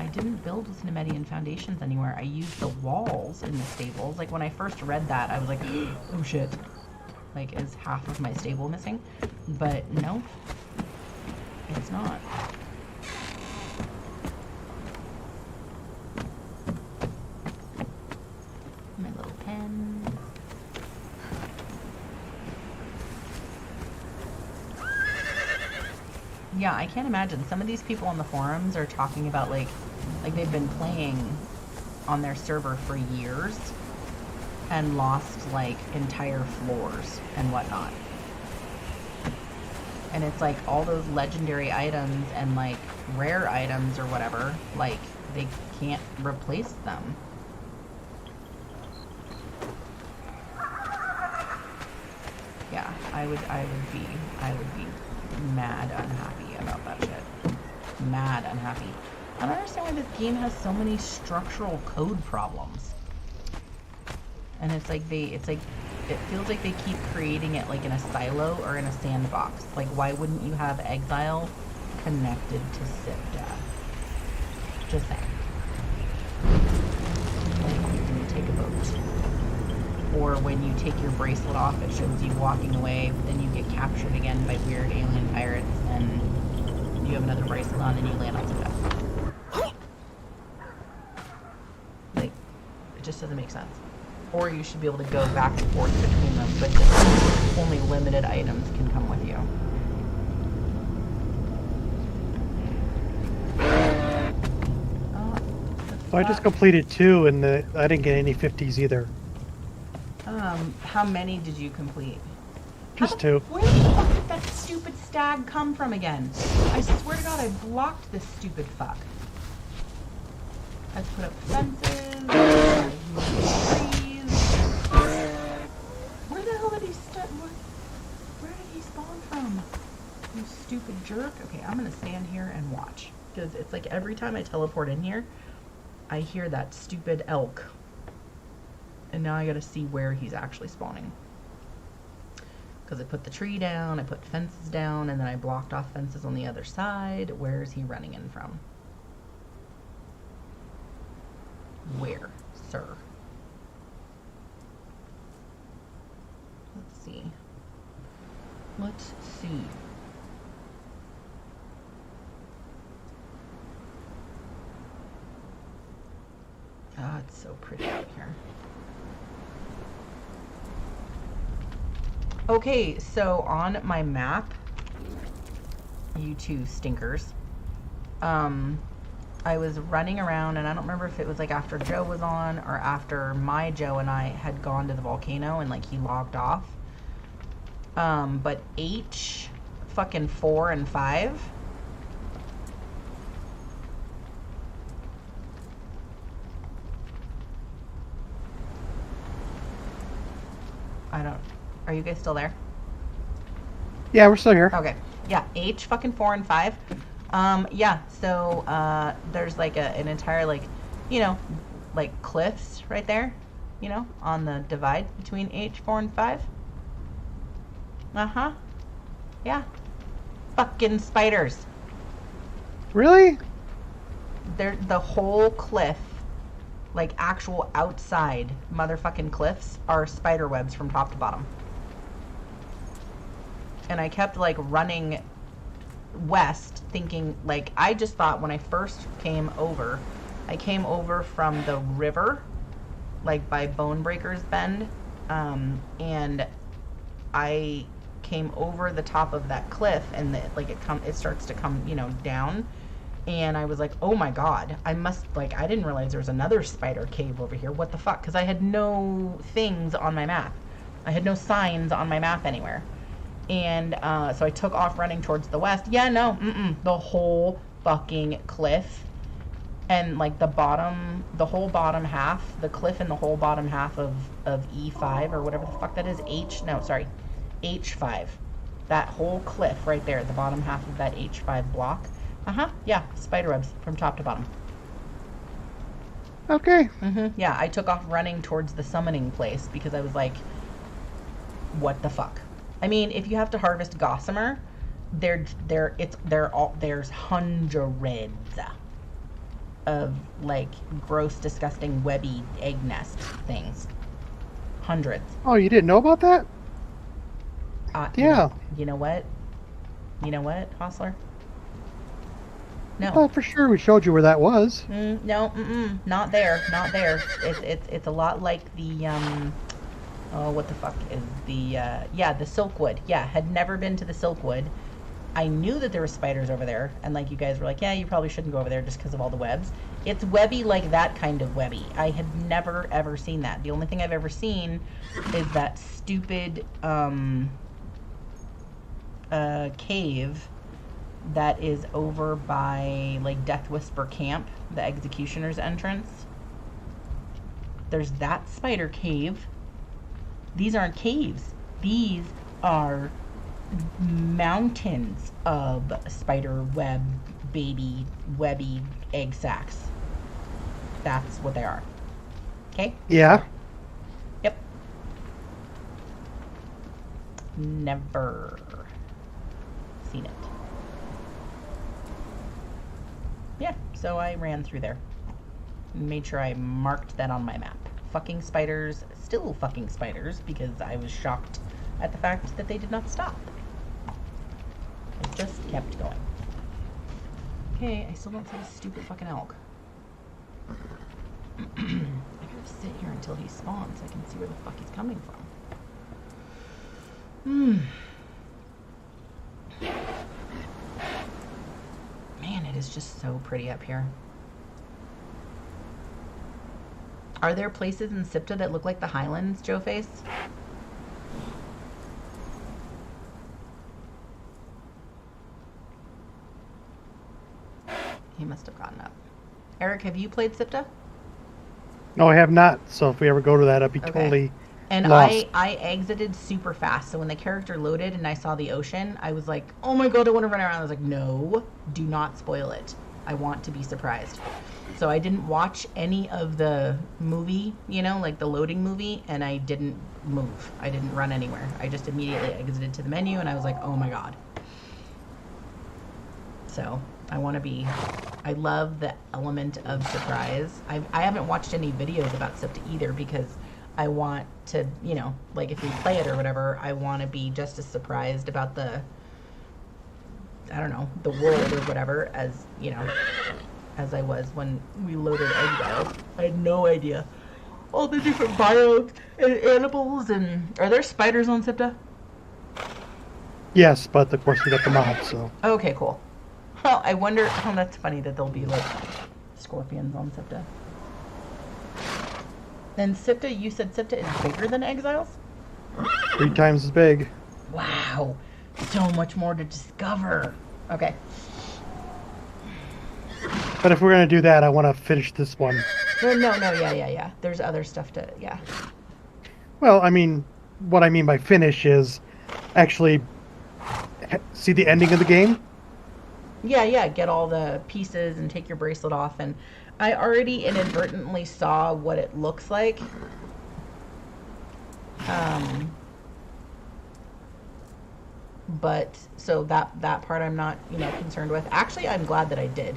I didn't build with Nemedian foundations anywhere. I used the walls in the stables. Like when I first read that, I was like, oh shit. Like, is half of my stable missing? But no, it's not. My little pen. Yeah, I can't imagine. Some of these people on the forums are talking about like they've been playing on their server for years and lost like entire floors and whatnot. And it's like all those legendary items and like rare items or whatever, like they can't replace them. Yeah, I would be mad unhappy about that shit. Mad unhappy. I don't understand why this game has so many structural code problems. And it feels like they keep creating it like in a silo or in a sandbox. Like, why wouldn't you have Exile connected to SIPDA? Just saying. Like, when you take a boat. Or when you take your bracelet off, it shows you walking away, but then you get captured again by weird alien pirates, and you have another bracelet on and you land on SIPDA. Like, it just doesn't make sense. Or you should be able to go back and forth between them, but just only limited items can come with you. I just completed 2 and I didn't get any 50s either. How many did you complete? Just 2. Where the fuck did that stupid stag come from again? I swear to God, I blocked this stupid fuck. I've put up fences, I've moved trees. Where the hell did he where did he spawn from? You stupid jerk. Okay, I'm gonna stand here and watch. Because it's like every time I teleport in here, I hear that stupid elk. And now I gotta see where he's actually spawning. Because I put the tree down, I put fences down, and then I blocked off fences on the other side. Where is he running in from? Where, sir? Let's see. Let's see. Ah, it's so pretty out here. Okay, so on my map, you two stinkers, I was running around, and I don't remember if it was like after Joe was on or after my Joe and I had gone to the volcano and like he logged off. But H fucking 4 and 5. Are you guys still there? Yeah, we're still here. Okay. Yeah, H fucking 4 and 5. Yeah, so there's like an entire like, you know, like cliffs right there, you know, on the divide between H 4 and 5. Uh-huh. Yeah. Fucking spiders. Really? They're the whole cliff, like actual outside motherfucking cliffs, are spider webs from top to bottom. And I kept like running west thinking, like, I just thought when I first came over, I came over from the river, like by Bonebreaker's Bend, and I came over the top of that cliff, and it starts to come, you know, down, and I was like, oh my god, I didn't realize there was another spider cave over here, what the fuck, because I had no things on my map. I had no signs on my map anywhere. And so I took off running towards the west. Yeah, no, the whole fucking cliff and like the whole bottom half, the cliff and the whole bottom half of E5 or whatever the fuck that is, H5. That whole cliff right there, the bottom half of that H5 block. Yeah, spider webs from top to bottom. Okay. Yeah, I took off running towards the summoning place because I was like, what the fuck? I mean, if you have to harvest gossamer, there's hundreds of like gross, disgusting, webby egg nest things. Hundreds. Oh, you didn't know about that? Yeah. You know what? Hostler? No. I thought for sure we showed you where that was. No, not there. It's a lot like the what the fuck is the the Silkwood. Yeah, had never been to the Silkwood. I knew that there were spiders over there, and like you guys were like, yeah, you probably shouldn't go over there just because of all the webs. It's webby like that kind of webby. I had never ever seen that. The only thing I've ever seen is that stupid cave that is over by like Death Whisper Camp, the Executioner's entrance. There's that spider cave. These aren't caves. These are mountains of spider web webby egg sacs. That's what they are. Okay? Yeah. Yep. Never seen it. Yeah, so I ran through there. Made sure I marked that on my map. Fucking spiders, still fucking spiders, because I was shocked at the fact that they did not stop. It just kept going. Okay, I still don't see this stupid fucking elk. I gotta sit here until he spawns so I can see where the fuck he's coming from. Man, it is just so pretty up here. Are there places in SIPTA that look like the Highlands, Joe Face? He must have gotten up. Eric, have you played SIPTA? No, I have not. So if we ever go to that, I'd be totally and lost. I exited super fast. So when the character loaded and I saw the ocean, I was like, oh my god, I want to run around. I was like, no, do not spoil it. I want to be surprised. So I didn't watch any of the movie, you know, like the loading movie, and I didn't move. I didn't run anywhere. I just immediately exited to the menu, and I was like, oh my god. So I want to be... I love the element of surprise. I haven't watched any videos about SIPTA either because I want to, you know, like if we play it or whatever, I want to be just as surprised about the, I don't know, the world or whatever as, you know, as I was when we loaded Exiles. I had no idea. All the different biomes and animals and... Are there spiders on SIPTA? Yes, but of course we got the mod, so... Okay, cool. Well, I wonder... Oh, that's funny that there'll be, like, scorpions on SIPTA. And SIPTA, you said SIPTA is bigger than Exiles? 3 times as big. Wow. So much more to discover. Okay. But if we're going to do that, I want to finish this one. No, yeah. There's other stuff to... Yeah. Well, I mean, what I mean by finish is actually see the ending of the game. Yeah, get all the pieces and take your bracelet off. And I already inadvertently saw what it looks like. But, so that part I'm not, you know, concerned with. Actually, I'm glad that I did.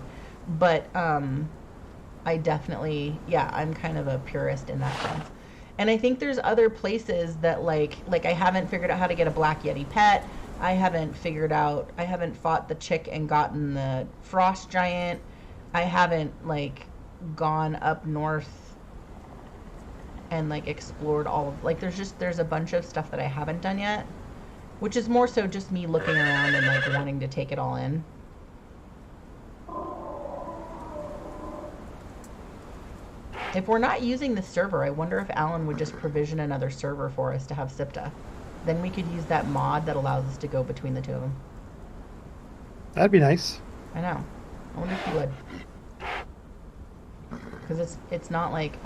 But, I definitely, yeah, I'm kind of a purist in that sense. And I think there's other places that, like I haven't figured out how to get a Black Yeti pet. I haven't fought the chick and gotten the frost giant. I haven't, like, gone up north and, like, explored all of, like, there's a bunch of stuff that I haven't done yet, which is more so just me looking around and, like, wanting to take it all in. If we're not using the server, I wonder if Alan would just provision another server for us to have SIPTA. Then we could use that mod that allows us to go between the two of them. That'd be nice. I know. I wonder if he would. Because it's not like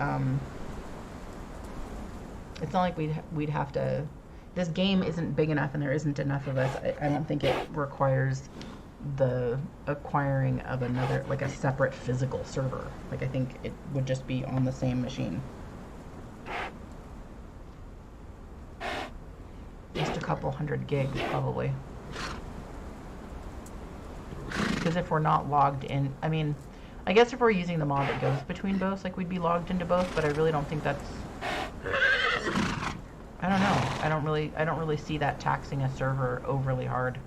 we'd have to. This game isn't big enough, and there isn't enough of us. I don't think it requires the acquiring of another, like a separate physical server. Like I think it would just be on the same machine. Just a couple hundred gigs, probably. Because if we're not logged in, I mean, I guess if we're using the mod that goes between both, like we'd be logged into both, but I really don't think that's. I don't know. I don't really see that taxing a server overly hard.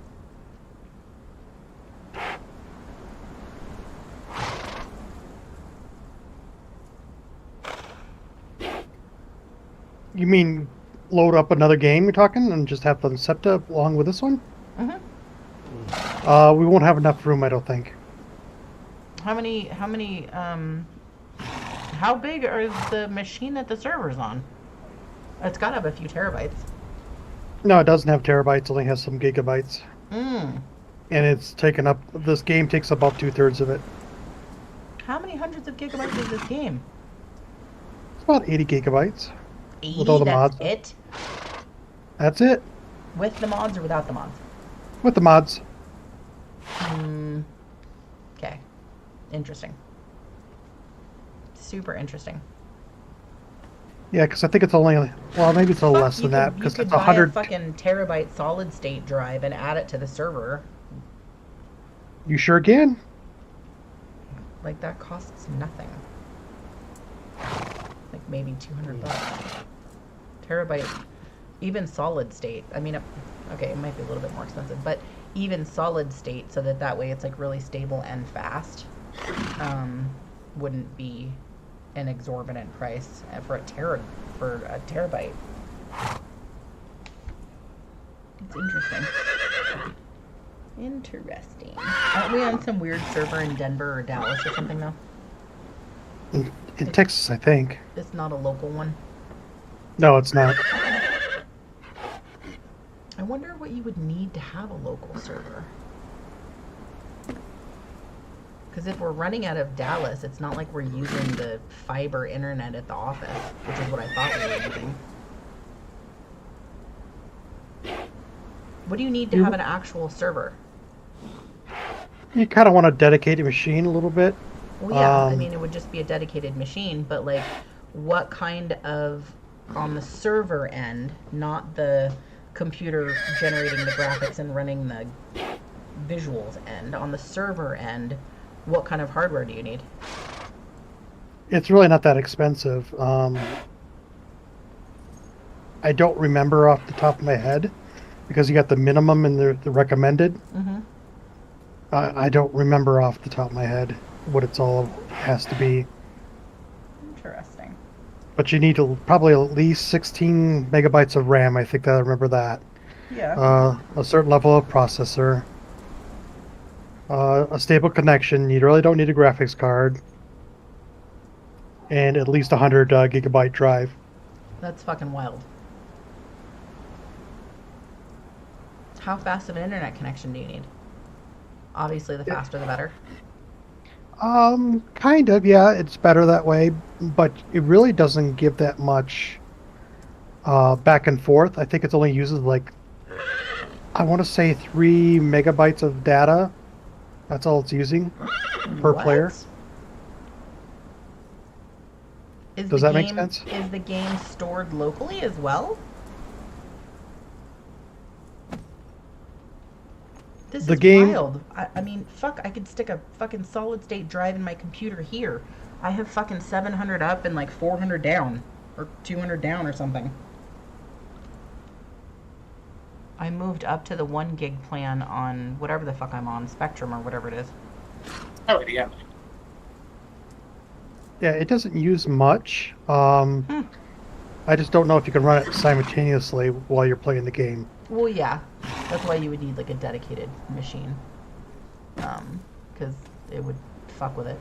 You mean load up another game you're talking and just have the SEPTA along with this one? Mm-hmm. We won't have enough room, I don't think. How big is the machine that the server's on? It's gotta have a few terabytes. No, it doesn't have terabytes, it only has some gigabytes. And it's taken up, this game takes about 2/3 of it. how many hundreds of gigabytes is this game? It's about 80 gigabytes. 80, with all the that's mods. it? That's it. With the mods or without the mods? With the mods. Okay. Interesting. Super interesting. Yeah, because I think it's only, well, maybe it's a little less than that, You because could it's buy 100. a fucking terabyte solid state drive and add it to the server. You sure can? Like that costs nothing. Like maybe $200. Terabyte, even solid state. I mean, okay, it might be a little bit more expensive, but even solid state, so that way it's like really stable and fast, wouldn't be an exorbitant price for a terabyte. It's interesting. Interesting. Aren't we on some weird server in Denver or Dallas or something though? In Texas, I think. It's not a local one. No, it's not. I wonder what you would need to have a local server. Because if we're running out of Dallas, it's not like we're using the fiber internet at the office, which is what I thought we were using. What do you need to have an actual server? You kind of want to dedicate a machine a little bit. Well, yeah, I mean, it would just be a dedicated machine, but like, what kind of, on the server end, not the computer generating the graphics and running the visuals end, on the server end, what kind of hardware do you need? It's really not that expensive. I don't remember off the top of my head, because you got the minimum and the recommended. Mm-hmm. I don't remember off the top of my head what it's all has to be. Interesting. But you need probably at least 16 megabytes of RAM. I think that I remember that. Yeah. A certain level of processor. A stable connection. You really don't need a graphics card. And at least 100 gigabyte drive. That's fucking wild. How fast of an internet connection do you need? Obviously, the faster the better. Kind of, yeah. It's better that way, but it really doesn't give that much back and forth. I think it only uses like, I want to say 3 megabytes of data. That's all it's using per player. Does that make sense? Is the game stored locally as well? This is wild. I mean, fuck, I could stick a fucking solid state drive in my computer here. I have fucking 700 up and like 400 down. Or 200 down or something. I moved up to the 1 gig plan on whatever the fuck I'm on, Spectrum or whatever it is. Alrighty, yeah. Yeah, it doesn't use much. I just don't know if you can run it simultaneously while you're playing the game. Well, yeah. That's why you would need like a dedicated machine. Because it would fuck with it.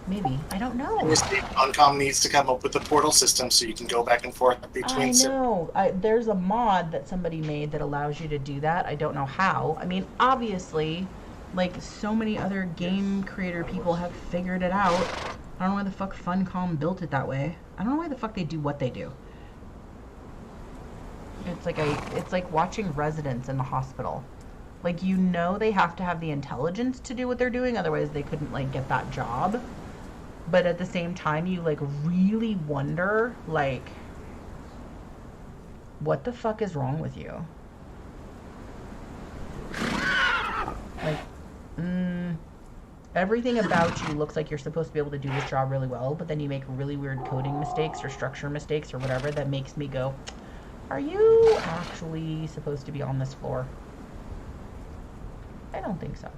Maybe. I don't know. Funcom needs to come up with a portal system so you can go back and forth between. I know. There's a mod that somebody made that allows you to do that. I don't know how. I mean, obviously, like so many other game creator people have figured it out. I don't know why the fuck Funcom built it that way. I don't know why the fuck they do what they do. It's like watching residents in the hospital. Like, you know, they have to have the intelligence to do what they're doing, otherwise they couldn't like get that job. But at the same time, you like really wonder, like, what the fuck is wrong with you? Like, everything about you looks like you're supposed to be able to do this job really well, but then you make really weird coding mistakes or structure mistakes or whatever that makes me go, are you actually supposed to be on this floor? I don't think so.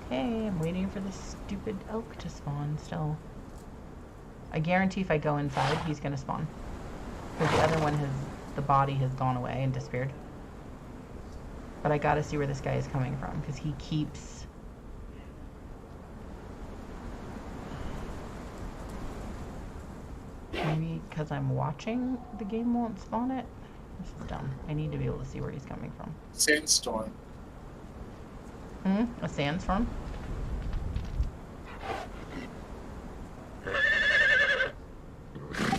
Okay, I'm waiting for this stupid elk to spawn still. I guarantee if I go inside, he's gonna spawn. Because the other one the body has gone away and disappeared. But I gotta see where this guy is coming from, because he keeps... Maybe because I'm watching, the game won't spawn it? This is dumb. I need to be able to see where he's coming from. Sandstorm. A sandstorm?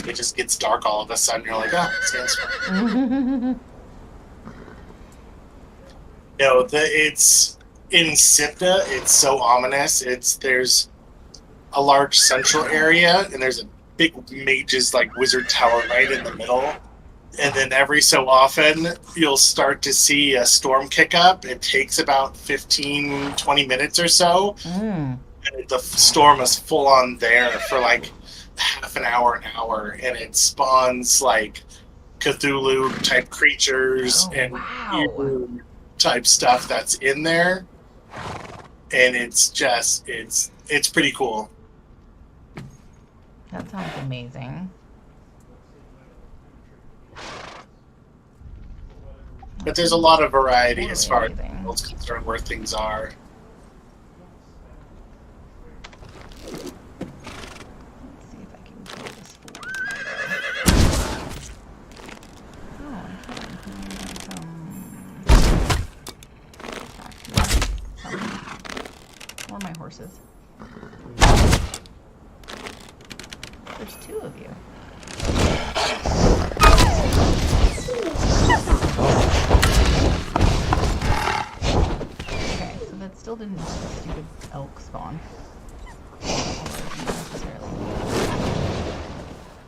It just gets dark all of a sudden. You're like, oh, sandstorm. No, it's in Sipta. It's so ominous. There's a large central area, and there's a big mage's like wizard tower right in the middle. And then every so often, you'll start to see a storm kick up. It takes about 15, 20 minutes or so. And the storm is full on there for like half an hour, and it spawns like Cthulhu type creatures and type stuff that's in there. And it's just, it's pretty cool. That sounds amazing. But there's a lot of variety as far as the world's concerned where things are. Let's see if I can kill this fool. Oh, or my horses. There's two of you. Okay, so that still didn't stupid elk spawn.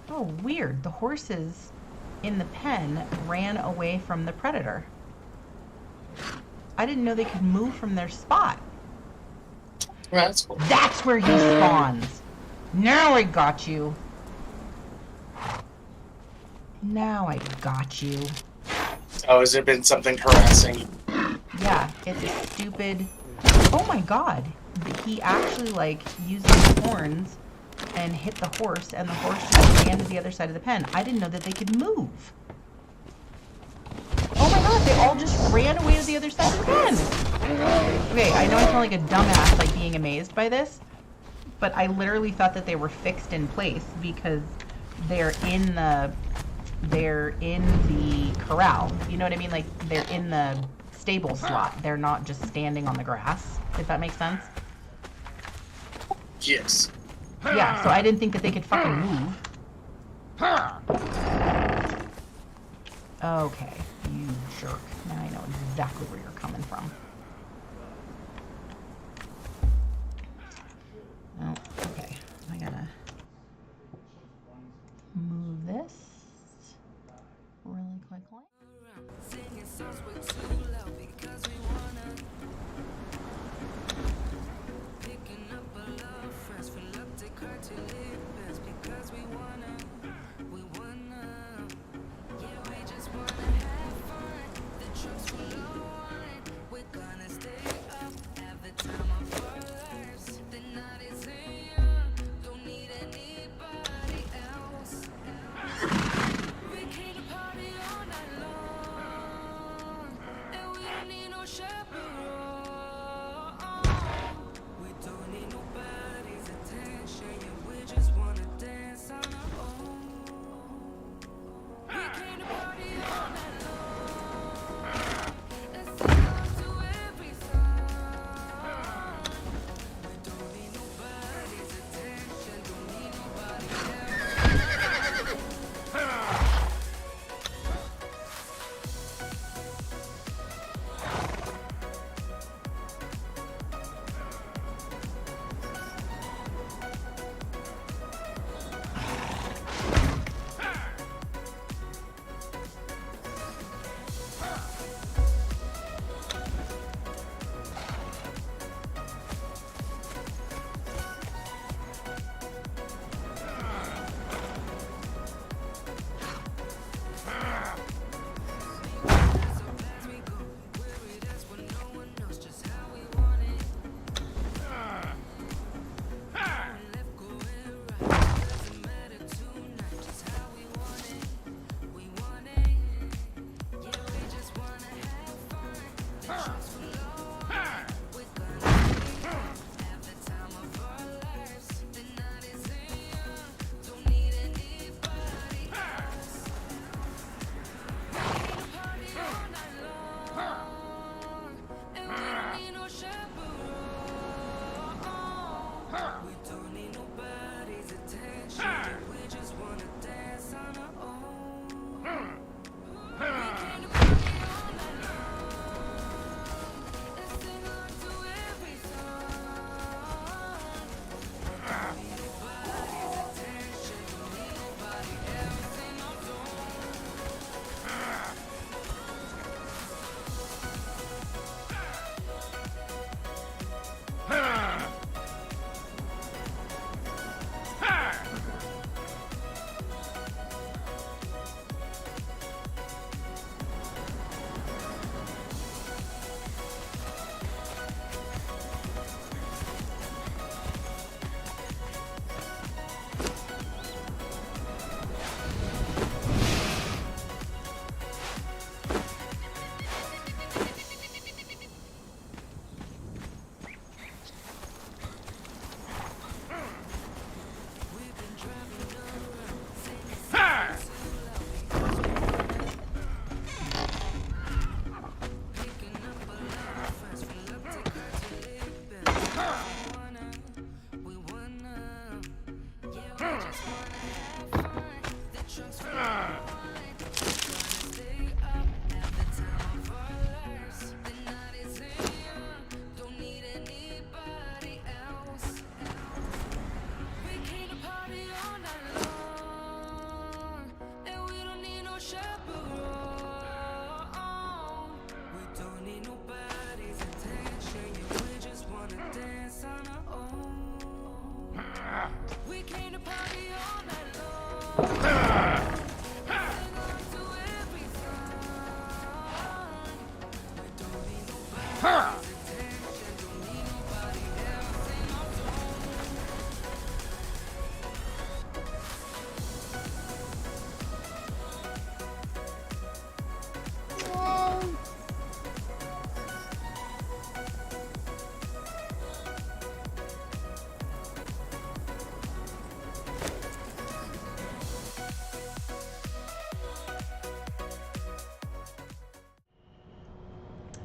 Oh, weird. The horses in the pen ran away from the predator. I didn't know they could move from their spot. Well, that's cool. That's where he spawns. Now I got you. Now I got you. Oh, has there been something harassing? Yeah, it's a stupid... Oh my god. He actually, like, used his horns and hit the horse, and the horse just ran to the other side of the pen. I didn't know that they could move. Oh my god, they all just ran away to the other side of the pen. Okay, I know I sound like a dumbass, like, being amazed by this, but I literally thought that they were fixed in place because they're in the corral. You know what I mean? Like, they're in the stable slot. They're not just standing on the grass, if that makes sense. Yes. Yeah, so I didn't think that they could fucking move. Okay, you jerk. Now I know exactly where you're coming from. Oh, okay. I gotta move this really quickly. Singing songs way too loud because we wanna. Picking up a lot of friends, fill up the car to live best because we wanna. Yeah, we just wanna have fun. The truck's full of wine. Wake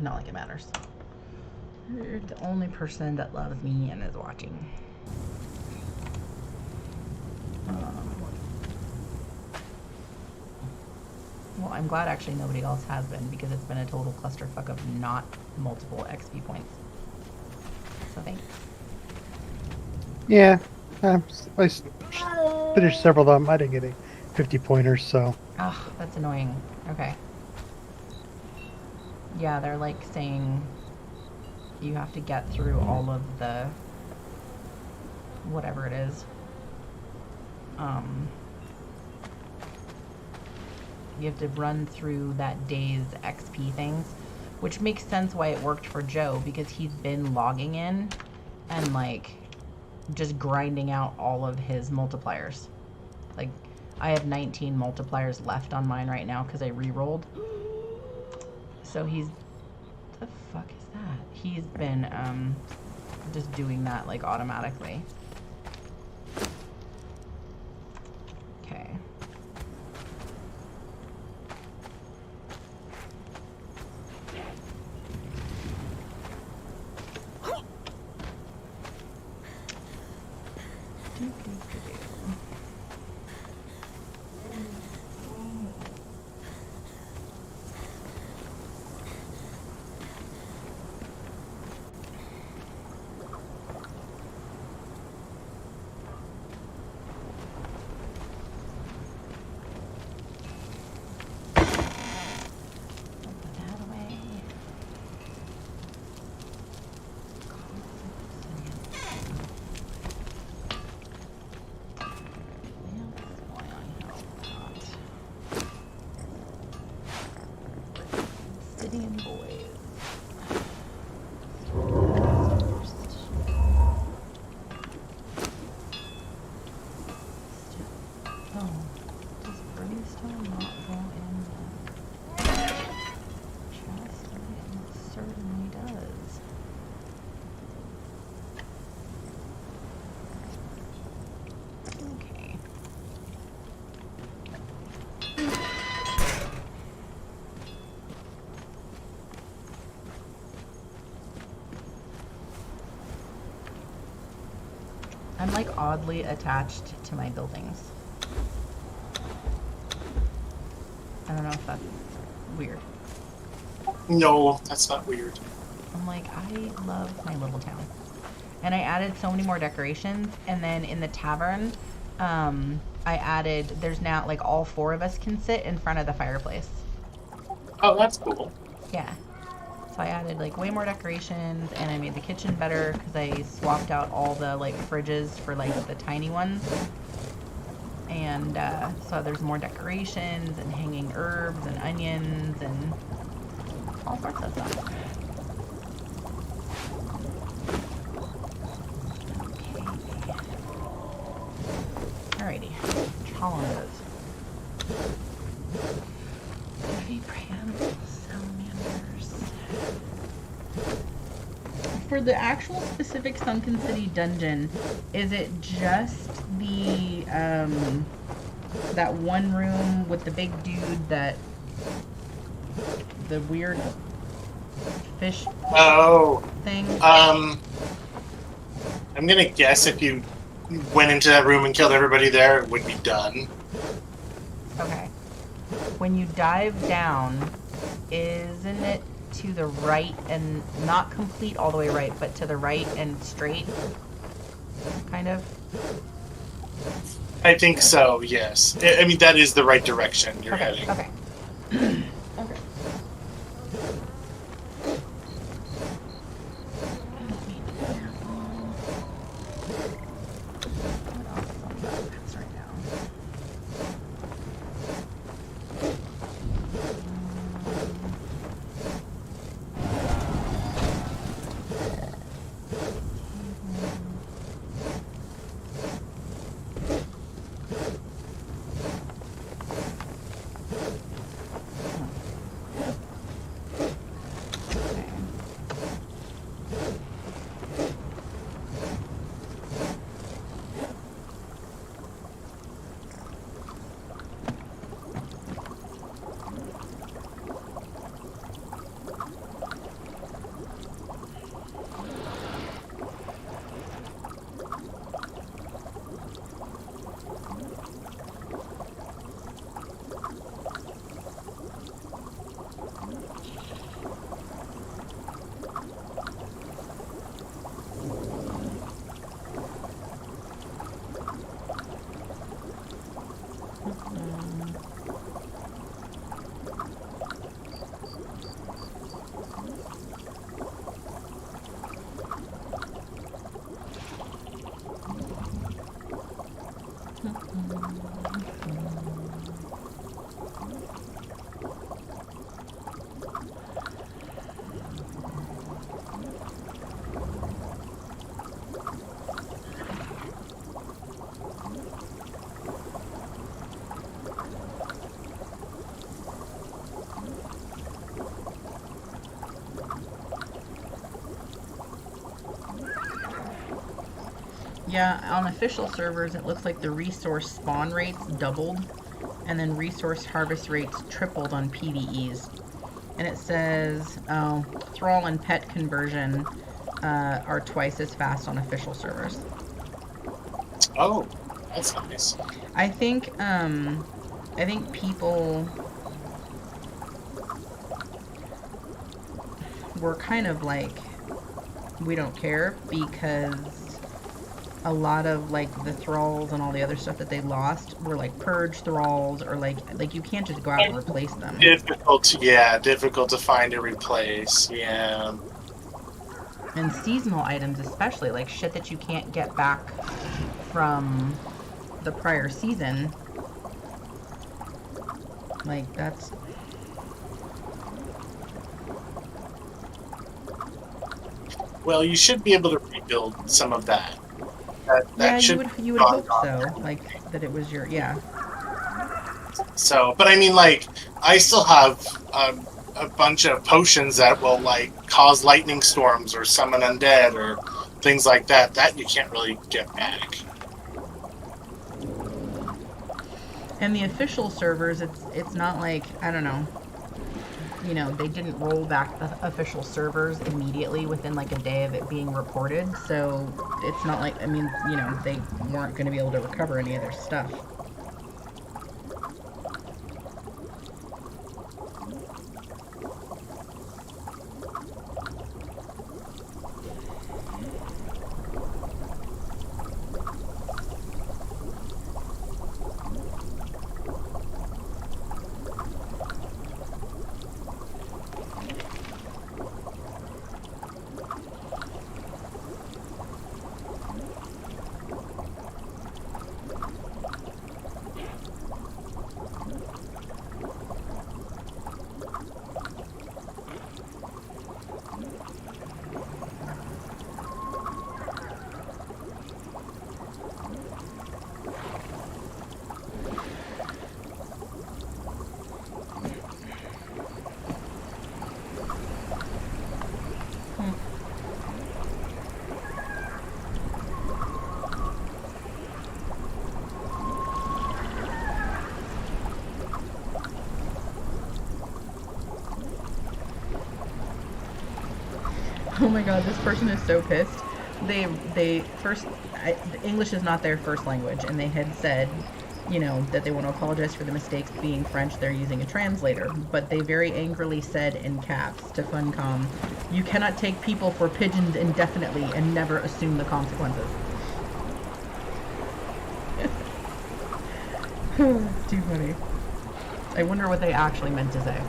Not like it matters. You're the only person that loves me and is watching. Well, I'm glad actually nobody else has been, because it's been a total clusterfuck of not multiple XP points. So thanks. Yeah, I finished several of them. I didn't get any 50 pointers, so. Ah, that's annoying. Okay. Yeah, they're like saying you have to get through all of the whatever it is. You have to run through that day's XP things, which makes sense why it worked for Joe, because he's been logging in and like just grinding out all of his multipliers. Like, I have 19 multipliers left on mine right now because I re-rolled. So he's, what the fuck is that? He's been just doing that like automatically. Okay. I'm like oddly attached to my buildings. I don't know if that's weird. No, that's not weird. I'm like, I love my little town. And I added so many more decorations, and then in the tavern, I added, there's now like all 4 of us can sit in front of the fireplace. Oh, that's cool. Yeah. So I added like way more decorations, and I made the kitchen better because I swapped out all the like fridges for like the tiny ones. And so there's more decorations and hanging herbs and onions and all sorts of stuff. Okay. Alrighty. How long is heavy preamble salamanders. For the actual specific Sunken City dungeon, is it just the that one room with the big dude, that the weird fish Oh. thing? I'm gonna guess if you went into that room and killed everybody there, it would be done. Okay. When you dive down, isn't it to the right and not complete all the way right, but to the right and straight? Kind of? I think so, yes. I mean, that is the right direction you're Okay, heading. okay. Okay. Yeah, on official servers, it looks like the resource spawn rates doubled, and then resource harvest rates tripled on PvEs. And it says thrall and pet conversion are twice as fast on official servers. Oh, that's nice. I think people were kind of like, we don't care, because a lot of like the thralls and all the other stuff that they lost were like purge thralls, or like you can't just go out and replace them. Difficult to find and replace, yeah. And seasonal items especially, like shit that you can't get back from the prior season. Like that's Well, you should be able to rebuild some of that. That yeah, should you would hope so. Like that it was your So, but I mean, like, I still have a bunch of potions that will like cause lightning storms or summon undead or things like that. That you can't really get back. And the official servers, it's not like, I don't know, you know, they didn't roll back the official servers immediately within like a day of it being reported, so it's not like, I mean, you know, they weren't going to be able to recover any of their stuff. Oh my god, this person is so pissed. they first English is not their first language, and they had said, you know, that they want to apologize for the mistakes. Being French, they're using a translator, but they very angrily said in caps to Funcom, "You cannot take people for pigeons indefinitely and never assume the consequences." It's too funny. I wonder what they actually meant to say.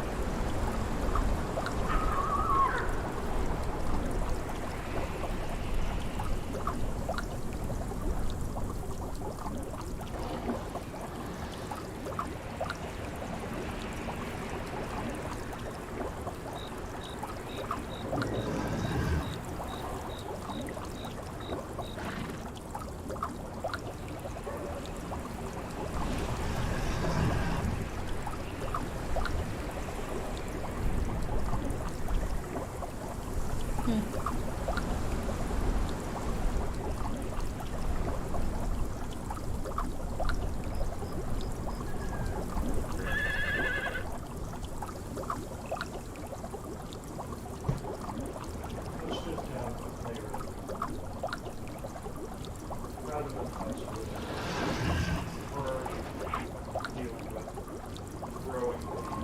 Let's just have a player rather than isolated for dealing with growing things.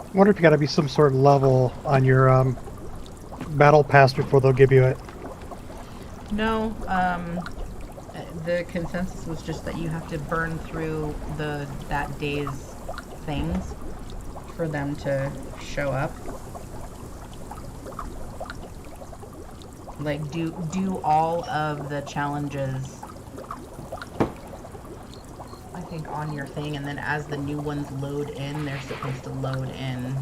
I wonder if you got to be some sort of level on your battle pass before they'll give you it. No, the consensus was just that you have to burn through that day's things for them to show up. Like do all of the challenges, I think, on your thing, and then as the new ones load in, they're supposed to load in.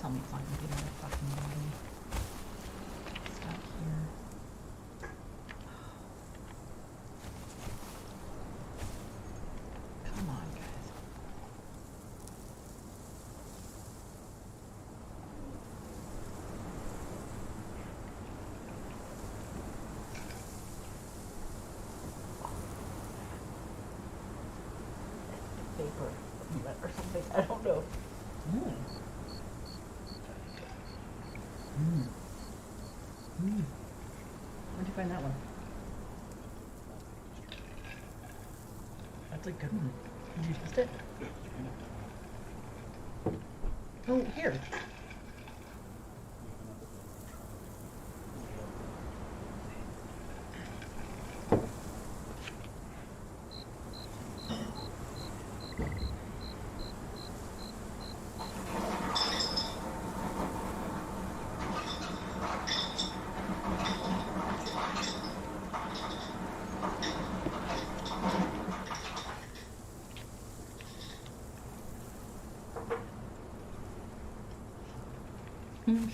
tell me it's not gonna get in my fucking body. Stuck here. Come on, guys. Vapor or something. I don't know. Where'd you find that one? That's a good one. Did you test it? Oh, here.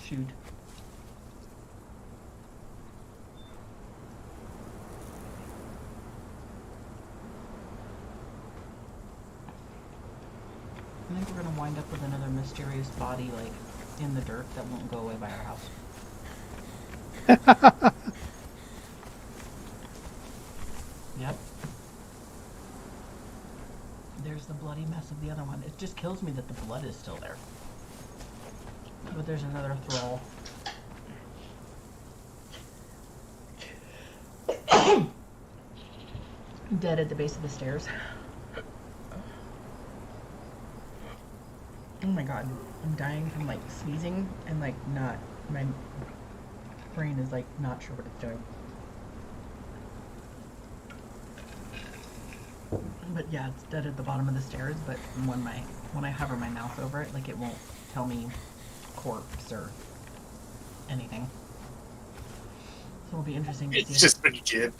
Shoot. I think we're gonna wind up with another mysterious body, like, in the dirt that won't go away by our house. Yep. There's the bloody mess of the other one. It just kills me that the blood is still there. But there's another thrall. Dead at the base of the stairs. Oh my god, I'm dying from like sneezing and like not, my brain is like not sure what it's doing. But yeah, it's dead at the bottom of the stairs, but when I hover my mouth over it, like it won't tell me corpse or anything. So it'll be interesting to see. It's just pretty good.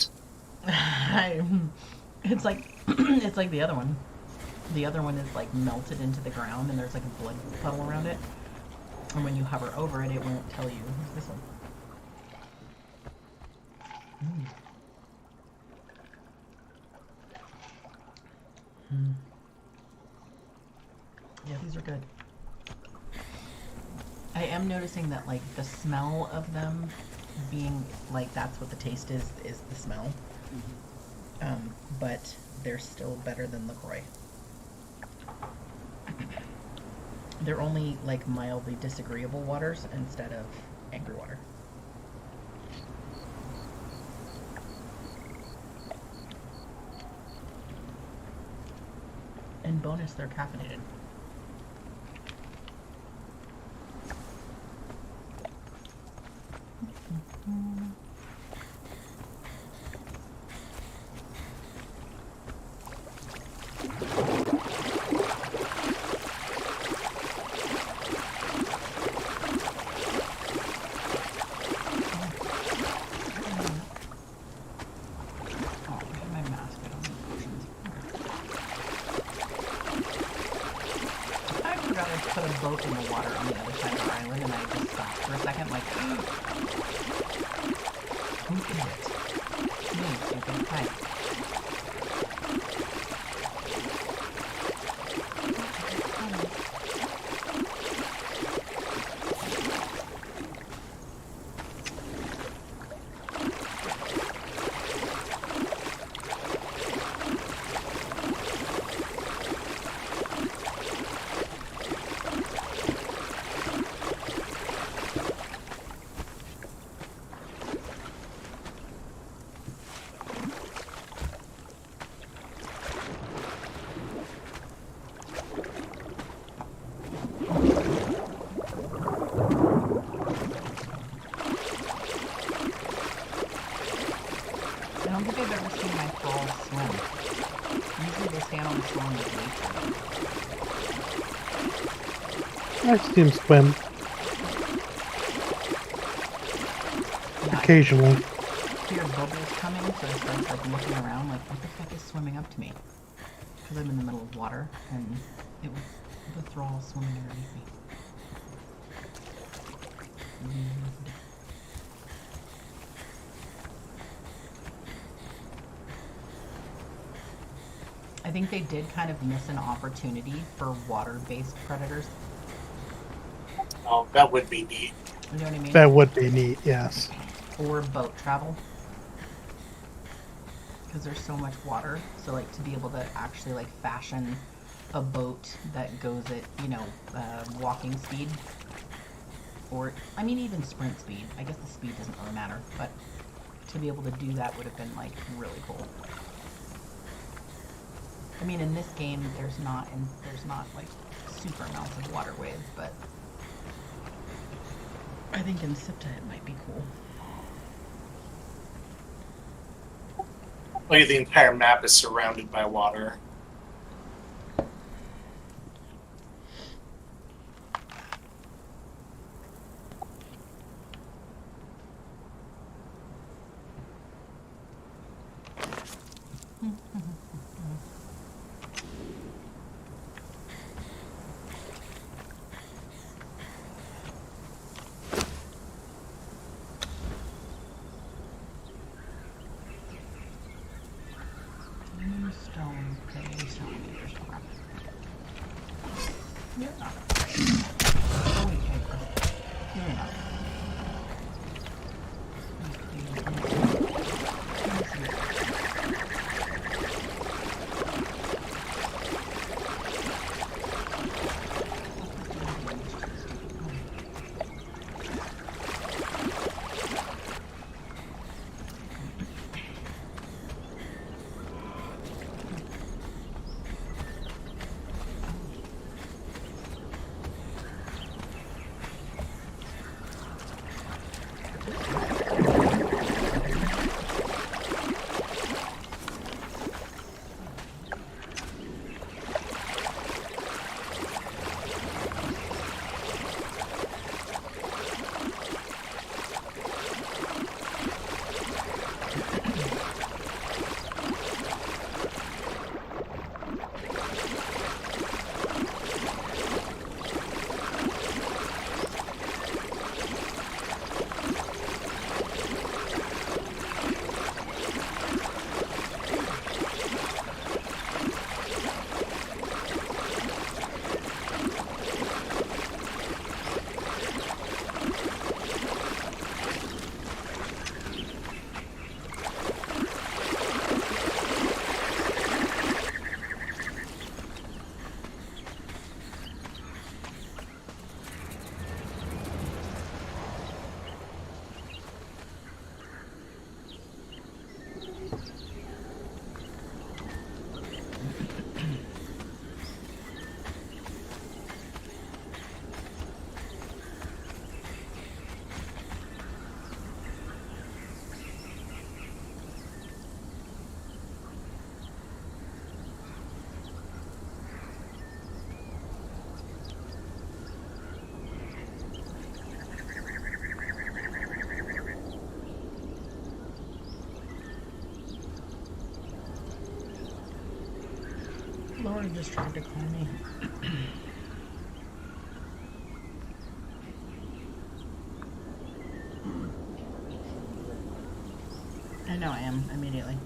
It's like it's like the other one. The other one is like melted into the ground and there's like a blood puddle around it. And when you hover over it, it won't tell you. Who's this one? Yeah, these are good. I am noticing that like the smell of them being like that's what the taste is the smell. But they're still better than LaCroix. They're only like mildly disagreeable waters instead of angry water. And bonus, they're caffeinated. Put a boat in the water on the other side of the island, and I just stopped for a second, like, who is it? Me, stupid. Hi. I don't think I've ever seen my trawls swim. Usually they stand on the shore and wait for them. I've seen him swim. Yeah, Occasionally. I hear bubbles coming, so I start like looking around, like what the fuck is swimming up to me? Because I'm in the middle of water, and it was the thrall swimming underneath me. I think they did kind of miss an opportunity for water-based predators. Oh, that would be neat. You know what I mean? That would be neat, yes. Or boat travel. Because there's so much water. So, like, to be able to actually, like, fashion a boat that goes at, you know, walking speed. Or, I mean, even sprint speed. I guess the speed doesn't really matter. But to be able to do that would have been, like, really cool. I mean, in this game, there's not like super amounts of waterways, but I think in SIPTA it might be cool. Like the entire map is surrounded by water. Stone, pay, centimeters. You're not. Holy paper. You're not. Laura just tried to call me. I know I am, immediately.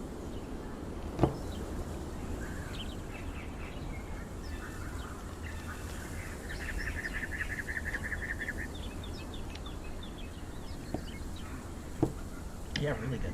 Yeah, really good.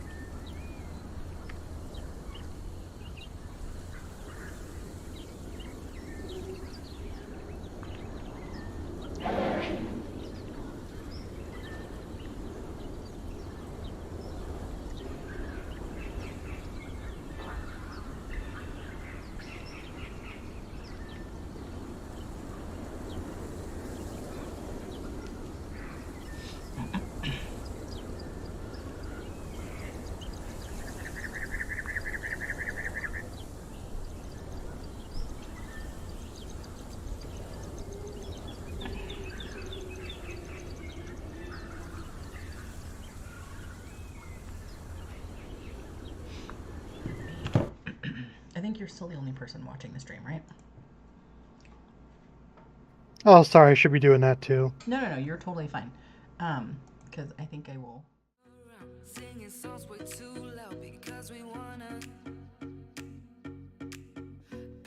I think you're still the only person watching the stream, right? Oh, sorry, I should be doing that too. No, you're totally fine. because I think I will. Singing songs way too loud because we wanna